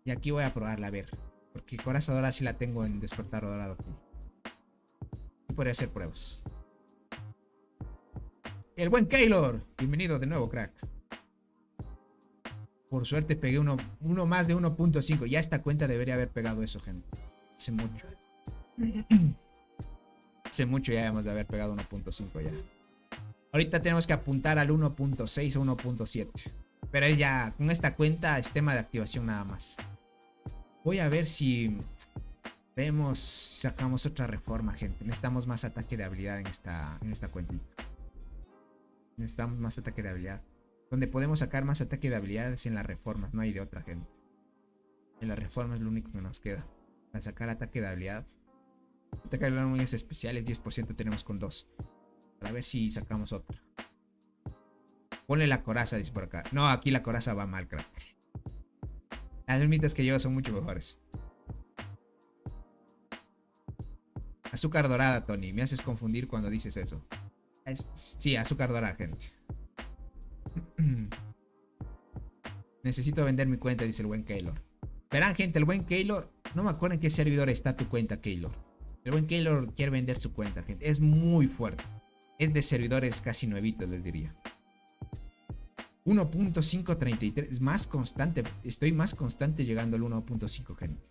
Y aquí voy a probarla a ver. Porque coraza dorada sí la tengo en despertar dorado aquí. Y podría hacer pruebas. El buen Keylor. Bienvenido de nuevo, crack. Por suerte pegué uno más de 1.5. Ya esta cuenta debería haber pegado eso, gente. Hace mucho. Hace mucho ya debemos de haber pegado 1.5 ya. Ahorita tenemos que apuntar al 1.6 o 1.7. Pero ya con esta cuenta es tema de activación nada más. Voy a ver si sacamos otra reforma, gente. Necesitamos más ataque de habilidad en esta cuentita. Necesitamos más ataque de habilidad. Donde podemos sacar más ataque de habilidades en las reformas. No hay de otra, gente. En las reformas es lo único que nos queda. Para sacar ataque de habilidad. Ataque de habilidad muy especiales. 10% tenemos con 2. Para ver si sacamos otra. Ponle la coraza, dice por acá. No, aquí la coraza va mal, crack. Las ermitas que llevo son mucho mejores. Azúcar dorada, Tony. Me haces confundir cuando dices eso. Sí, azúcar dorada, gente. Necesito vender mi cuenta, dice el buen Keylor. Verán, gente, el buen Keylor. No me acuerdo en qué servidor está tu cuenta, Keylor. El buen Keylor quiere vender su cuenta, gente. Es muy fuerte. Es de servidores casi nuevitos, les diría. 1.533. Es más constante. Estoy más constante llegando al 1.5, gente.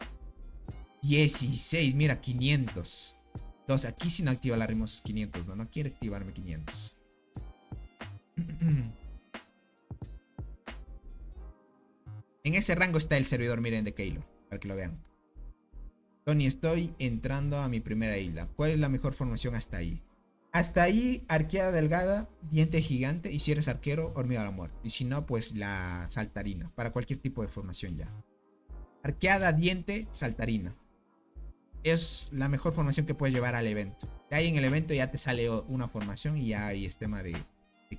16. Mira, 500. Entonces, aquí sí no activa la Rimosos 500. No quiere activarme 500. En ese rango está el servidor, miren, de Keylor. Para que lo vean. Tony, estoy entrando a mi primera isla. ¿Cuál es la mejor formación hasta ahí? Hasta ahí, arqueada delgada, diente gigante. Y si eres arquero, hormiga a la muerte. Y si no, pues la saltarina. Para cualquier tipo de formación ya. Arqueada, diente, saltarina. Es la mejor formación que puedes llevar al evento. De ahí en el evento ya te sale una formación y ya ahí es tema de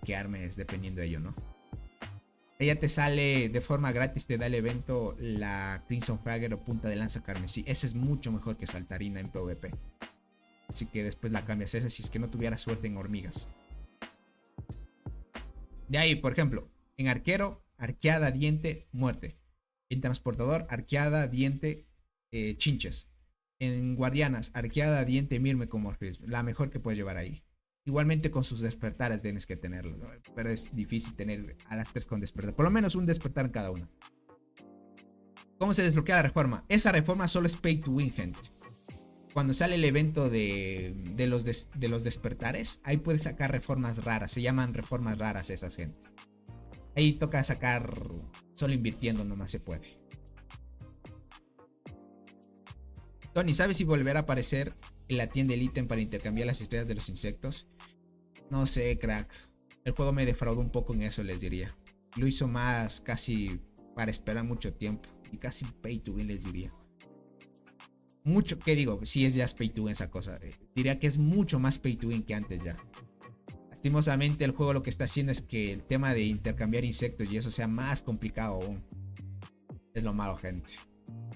qué armes dependiendo de ello, ¿no? Ella te sale de forma gratis, te da el evento la Crimson Fragger o punta de lanza carmesí. Esa es mucho mejor que saltarina en PvP. Así que después la cambias esa si es que no tuviera suerte en hormigas. De ahí, por ejemplo, en arquero, arqueada, diente, muerte. En transportador, arqueada, diente, chinches. En guardianas, arqueada, diente, mirme con morfismo. La mejor que puedes llevar ahí. Igualmente con sus despertares tienes que tenerlo, ¿no? Pero es difícil tener a las 3 con despertar. Por lo menos un despertar en cada una. ¿Cómo se desbloquea la reforma? Esa reforma solo es pay to win, gente. Cuando sale el evento de los despertares, ahí puedes sacar reformas raras. Se llaman reformas raras esas, gente. Ahí toca sacar solo invirtiendo, nomás se puede. Tony, ¿sabes si volverá a aparecer en la tienda el ítem para intercambiar las estrellas de los insectos? No sé, crack. El juego me defraudó un poco en eso, les diría. Lo hizo más casi para esperar mucho tiempo. Y casi pay to win, les diría. Mucho, ¿qué digo? Sí es ya pay to win esa cosa. Diría que es mucho más pay to win que antes ya. Lastimosamente el juego lo que está haciendo es que el tema de intercambiar insectos y eso sea más complicado aún. Es lo malo, gente.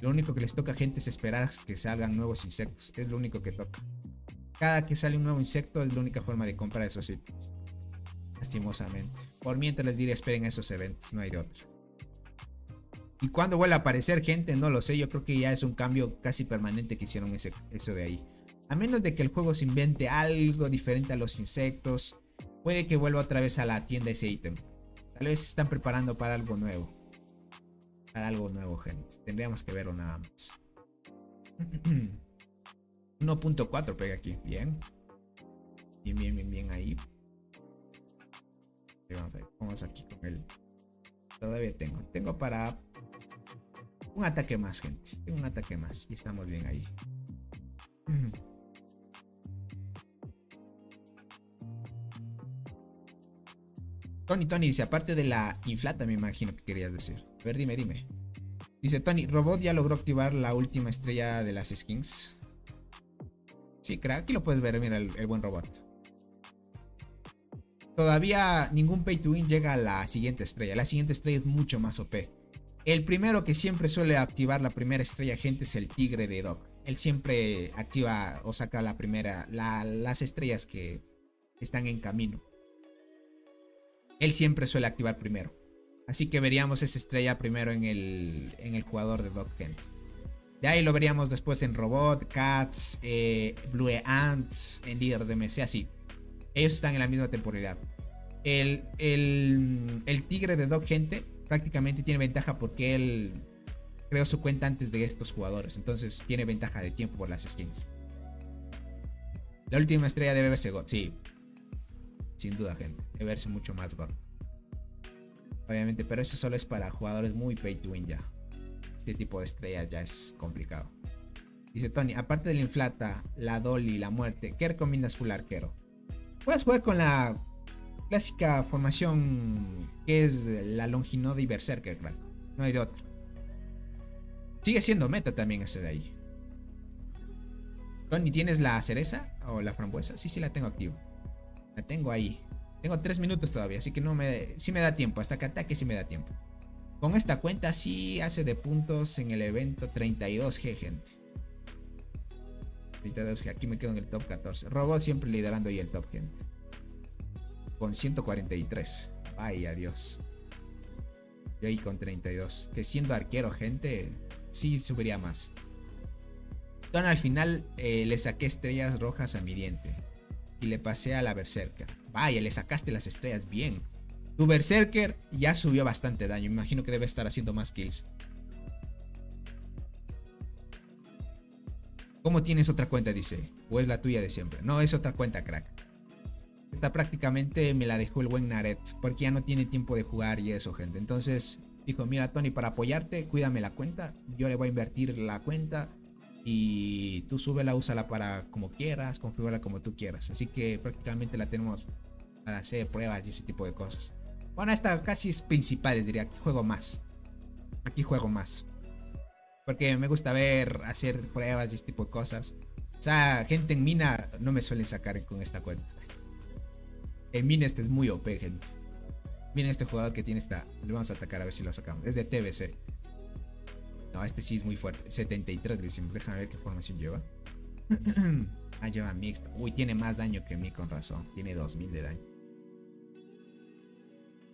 Lo único que les toca a gente es esperar que salgan nuevos insectos. Es lo único que toca. Cada que sale un nuevo insecto es la única forma de comprar esos ítems. Lastimosamente. Por mientras les diré, esperen esos eventos. No hay de otra. Y cuando vuelva a aparecer, gente, no lo sé. Yo creo que ya es un cambio casi permanente que hicieron eso de ahí. A menos de que el juego se invente algo diferente a los insectos. Puede que vuelva otra vez a la tienda ese ítem. Tal vez se están preparando para algo nuevo. Para algo nuevo, gente. Tendríamos que verlo nada más. 1.4 pega aquí. Bien. Bien ahí. Vamos aquí con él. Todavía tengo para un ataque más, gente. Tengo un ataque más. Y estamos bien ahí. Tony dice, aparte de la inflata, me imagino que querías decir. A ver, dime. Dice Tony, Robot ya logró activar la última estrella de las skins. Sí, crack, aquí lo puedes ver, mira el buen Robot. Todavía ningún pay to win llega a la siguiente estrella. La siguiente estrella es mucho más OP. El primero que siempre suele activar la primera estrella, gente, es el tigre de Doc. Él siempre activa o saca la primera, las estrellas que están en camino. Él siempre suele activar primero. Así que veríamos esa estrella primero en el jugador de Doc, gente. De ahí lo veríamos después en Robot, Cats, Blue Ants, en líder de MC, así. Ellos están en la misma temporalidad. El tigre de Doc, gente, prácticamente tiene ventaja porque él creó su cuenta antes de estos jugadores. Entonces tiene ventaja de tiempo por las skins. La última estrella debe verse God, sí. Sin duda, gente. Debe verse mucho más God. Obviamente, pero eso solo es para jugadores muy pay to win ya. Este tipo de estrellas ya es complicado. Dice Tony, aparte de la inflata, la dolly, la muerte, ¿qué recomiendas full arquero? Puedes jugar con la clásica formación que es la Longinoda y Berserker, claro. No hay de otra. Sigue siendo meta también ese de ahí. Tony, ¿tienes la cereza o la frambuesa? Sí, la tengo activa. La tengo ahí. Tengo 3 minutos todavía, así que sí me da tiempo. Hasta que ataque sí me da tiempo. Con esta cuenta sí hace de puntos en el evento 32G, gente. 32G, aquí me quedo en el top 14. Robot siempre liderando ahí el top, gente. Con 143. Vaya Dios. Yo ahí con 32. Que siendo arquero, gente, sí subiría más. Entonces al final le saqué estrellas rojas a mi diente. Y le pasé a la Berserker. Vaya, le sacaste las estrellas bien. Tu Berserker ya subió bastante daño. Me imagino que debe estar haciendo más kills. ¿Cómo tienes otra cuenta? Dice. ¿O es la tuya de siempre? No, es otra cuenta, crack. Esta prácticamente me la dejó el buen Naret. Porque ya no tiene tiempo de jugar y eso, gente. Entonces dijo, mira Tony, para apoyarte, cuídame la cuenta. Yo le voy a invertir la cuenta. Y tú súbela, úsala para como quieras, configúrala como tú quieras. Así que prácticamente la tenemos para hacer pruebas y ese tipo de cosas. Bueno, esta casi es principal, diría. Aquí juego más. Aquí juego más. Porque me gusta ver, hacer pruebas y este tipo de cosas. O sea, gente en mina no me suelen sacar con esta cuenta. En mina este es muy OP, gente. Miren este jugador que tiene esta. Le vamos a atacar a ver si lo sacamos. Es de TBC. No, este sí es muy fuerte. 73 le decimos. Déjame ver qué formación lleva. Ah, lleva mixta. Uy, tiene más daño que mí, con razón. Tiene 2000 de daño.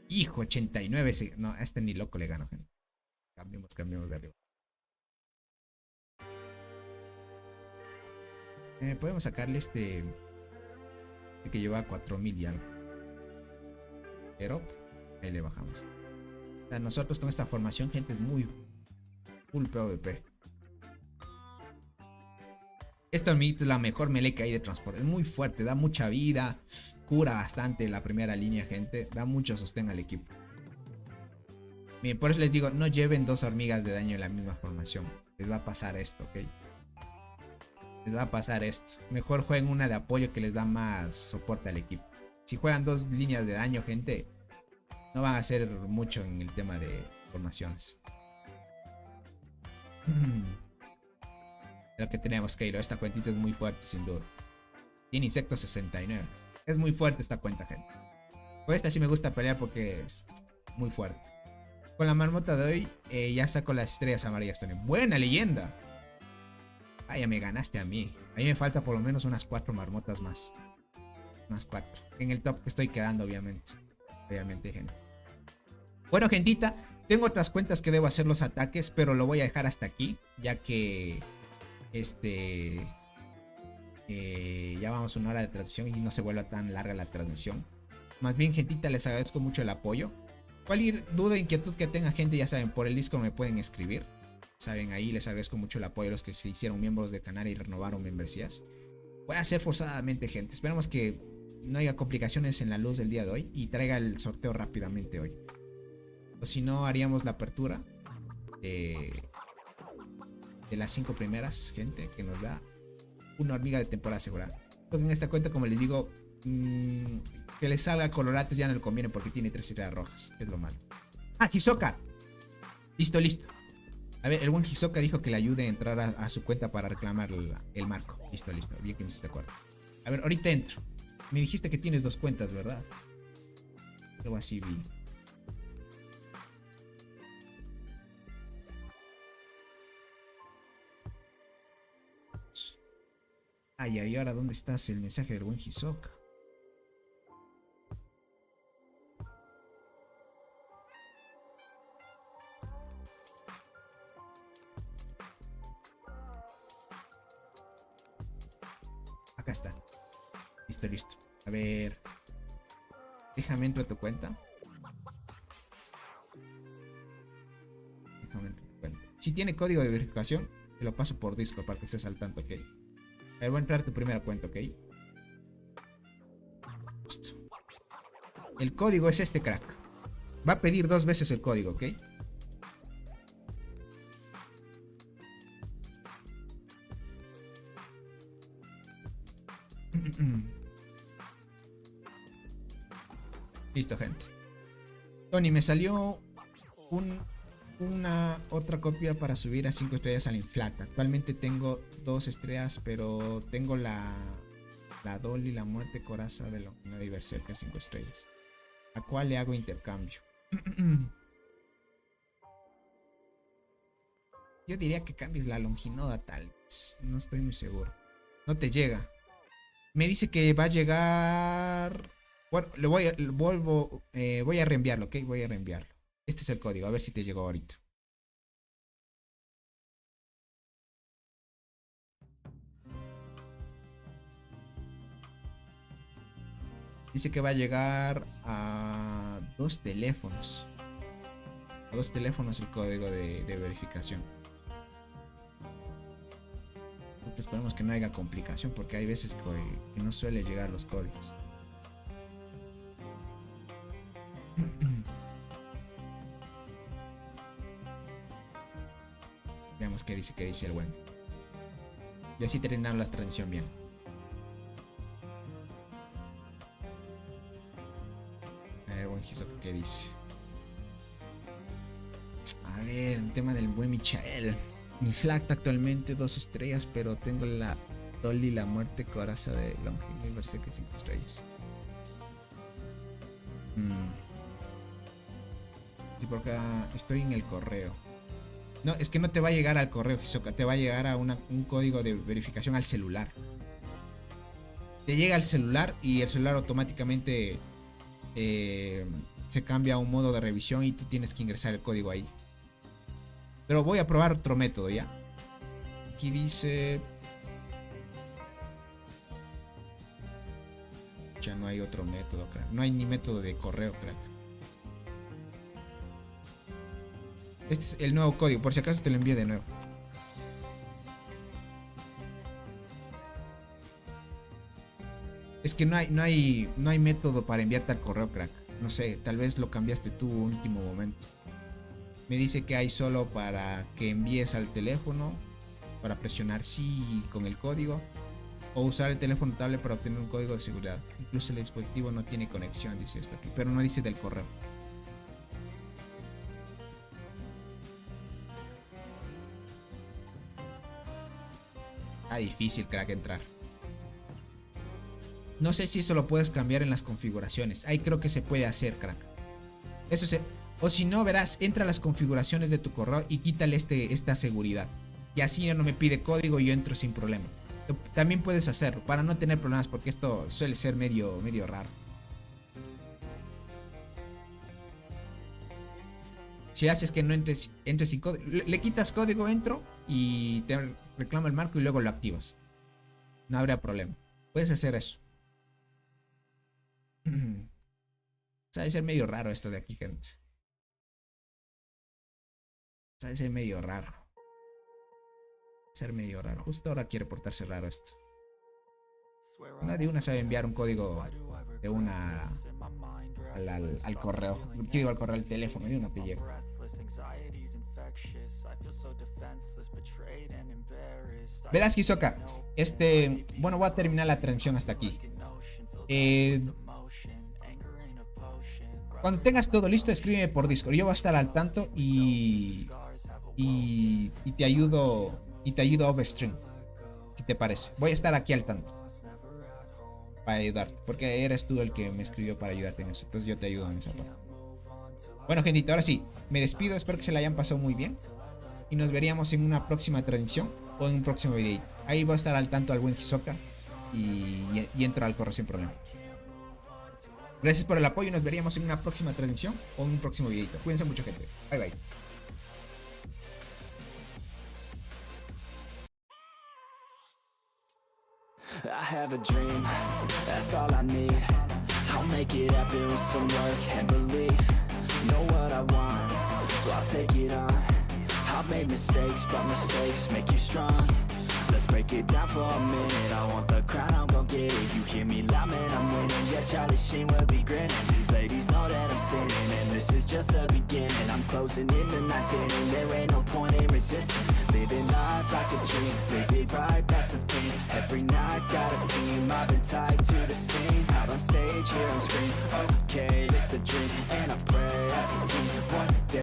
Hijo, 89. No, a este ni loco le gano, gente. Cambiemos de arriba. Podemos sacarle este que lleva 4000 y algo. Pero ahí le bajamos. O sea, nosotros con esta formación, gente, es muy full PvP. Esto es la mejor melee que hay de transporte. Es muy fuerte, da mucha vida, cura bastante la primera línea, gente. Da mucho sostén al equipo. Bien, por eso les digo, no lleven 2 hormigas de daño en la misma formación. Les va a pasar esto, ¿ok? Les va a pasar esto. Mejor jueguen una de apoyo que les da más soporte al equipo. Si juegan 2 líneas de daño, gente, no van a hacer mucho en el tema de formaciones. Lo que tenemos, Keiro. Esta cuentita es muy fuerte, sin duda. Tiene insecto 69. Es muy fuerte esta cuenta, gente. Con esta sí me gusta pelear porque es muy fuerte. Con la marmota de hoy, ya saco las estrellas amarillas también. Buena leyenda. Ah, ya me ganaste a mí. A mí me falta por lo menos unas 4 marmotas más. Unas 4. En el top que estoy quedando, obviamente. Obviamente, gente. Bueno, gentita. Tengo otras cuentas que debo hacer los ataques, pero lo voy a dejar hasta aquí. Ya que... ya vamos a 1 hora de transmisión y no se vuelva tan larga la transmisión. Más bien, gentita, les agradezco mucho el apoyo. Cualquier duda o inquietud que tenga, gente, ya saben, por el Discord me pueden escribir. Saben, ahí les agradezco mucho el apoyo a los que se hicieron miembros del canal y renovaron membresías. Voy a hacer forzadamente, gente. Esperemos que no haya complicaciones en la luz del día de hoy y traiga el sorteo rápidamente hoy. O si no, haríamos la apertura de las 5 primeras, gente, que nos da una hormiga de temporada asegurada. Entonces, en esta cuenta, como les digo, que les salga coloratos ya no le conviene porque tiene 3 estrellas rojas. Es lo malo. Ah, Hisoka. Listo. A ver, el buen Hisoka dijo que le ayude a entrar a su cuenta para reclamar el marco. Listo. Bien que me hiciste acuerdo. A ver, ahorita entro. Me dijiste que tienes 2 cuentas, ¿verdad? Algo así vi. Ay, ahora ¿dónde estás? El mensaje del buen Hisoka. Acá está. Listo. A ver. Déjame entrar a tu cuenta. Si tiene código de verificación, te lo paso por Discord para que estés al tanto, ok. A ver, voy a entrar a tu primera cuenta, ok. Listo. El código es este, crack. Va a pedir 2 veces el código, ok. Listo, gente. Tony, me salió una otra copia para subir a 5 estrellas al Inflata. Actualmente tengo 2 estrellas, pero tengo la Dolly, la muerte coraza de la y Berserker 5 estrellas. ¿A cuál le hago intercambio? Yo diría que cambies la Longinoda, tal vez. No estoy muy seguro. No te llega. Me dice que va a llegar... Bueno, voy a reenviarlo, ¿ok? Voy a reenviarlo. Este es el código, a ver si te llegó ahorita. Dice que va a llegar a 2 teléfonos. A 2 teléfonos el código de verificación. Esperemos que no haya complicación porque hay veces que no suele llegar los códigos. Veamos qué dice el buen. Y así terminamos la transmisión bien. A ver, buen Hisoka, ¿qué dice? A ver, el tema del buen Michael. Mi flag actualmente 2 estrellas, pero tengo la Dolly, la muerte coraza de Longinus Berserker 5 estrellas. Sí, por acá estoy en el correo. No, es que no te va a llegar al correo, Hisoka. Te va a llegar a un código de verificación al celular. Te llega al celular y el celular automáticamente se cambia a un modo de revisión y tú tienes que ingresar el código ahí. Pero voy a probar otro método, ¿ya? Aquí dice... Ya no hay otro método, crack. No hay ni método de correo, crack. Este es el nuevo código. Por si acaso te lo envío de nuevo. Es que no hay método para enviarte al correo, crack. No sé, tal vez lo cambiaste tú último momento. Me dice que hay solo para que envíes al teléfono, para presionar sí con el código, o usar el teléfono tablet para obtener un código de seguridad. Incluso el dispositivo no tiene conexión, dice esto aquí, pero no dice del correo. Está difícil, crack, entrar. No sé si eso lo puedes cambiar en las configuraciones. Ahí creo que se puede hacer, crack. Eso se... O si no, verás, entra a las configuraciones de tu correo y quítale esta seguridad. Y así ya no me pide código y yo entro sin problema. También puedes hacerlo para no tener problemas, porque esto suele ser medio raro. Si haces que no entres sin código, le quitas código, entro y te reclama el marco y luego lo activas. No habrá problema. Puedes hacer eso. Sabe ser medio raro esto de aquí, gente. Sabe ser medio raro. Ser medio raro. Justo ahora quiere portarse raro esto. Una sabe enviar un código de una al correo. Digo al correo, al teléfono, de una te llega. Verás, Hisoka, bueno, voy a terminar la transmisión hasta aquí. Cuando tengas todo listo, escríbeme por Discord. Yo voy a estar al tanto y te ayudo off stream, si te parece. Voy a estar aquí al tanto para ayudarte, porque eres tú el que me escribió para ayudarte en eso. Entonces yo te ayudo en esa parte. Bueno, gentita, ahora sí, me despido. Espero que se la hayan pasado muy bien y nos veríamos en una próxima transmisión o en un próximo video. Ahí voy a estar al tanto al buen Hisoka y entro al correo sin problema. Gracias por el apoyo y nos veríamos en una próxima transmisión o en un próximo video. Cuídense mucho, gente. Bye bye. I have a dream, that's all I need. I'll make it happen with some work and belief. Know what I want, so I'll take it on. I've made mistakes, but mistakes make you strong. Let's break it down for a minute. I want the crown, I'm gon' get it. You hear me loud, man, I'm winning. Yeah, Charlie Sheen will be grinning. These ladies know that I'm sinning, and this is just the beginning. I'm closing in the night inning. There ain't no point in resisting. Living life like a dream, live it right, that's the thing. Every night got a team, I've been tied to the scene. Out on stage, here on screen. Okay, it's a dream, and I pray as a team. One day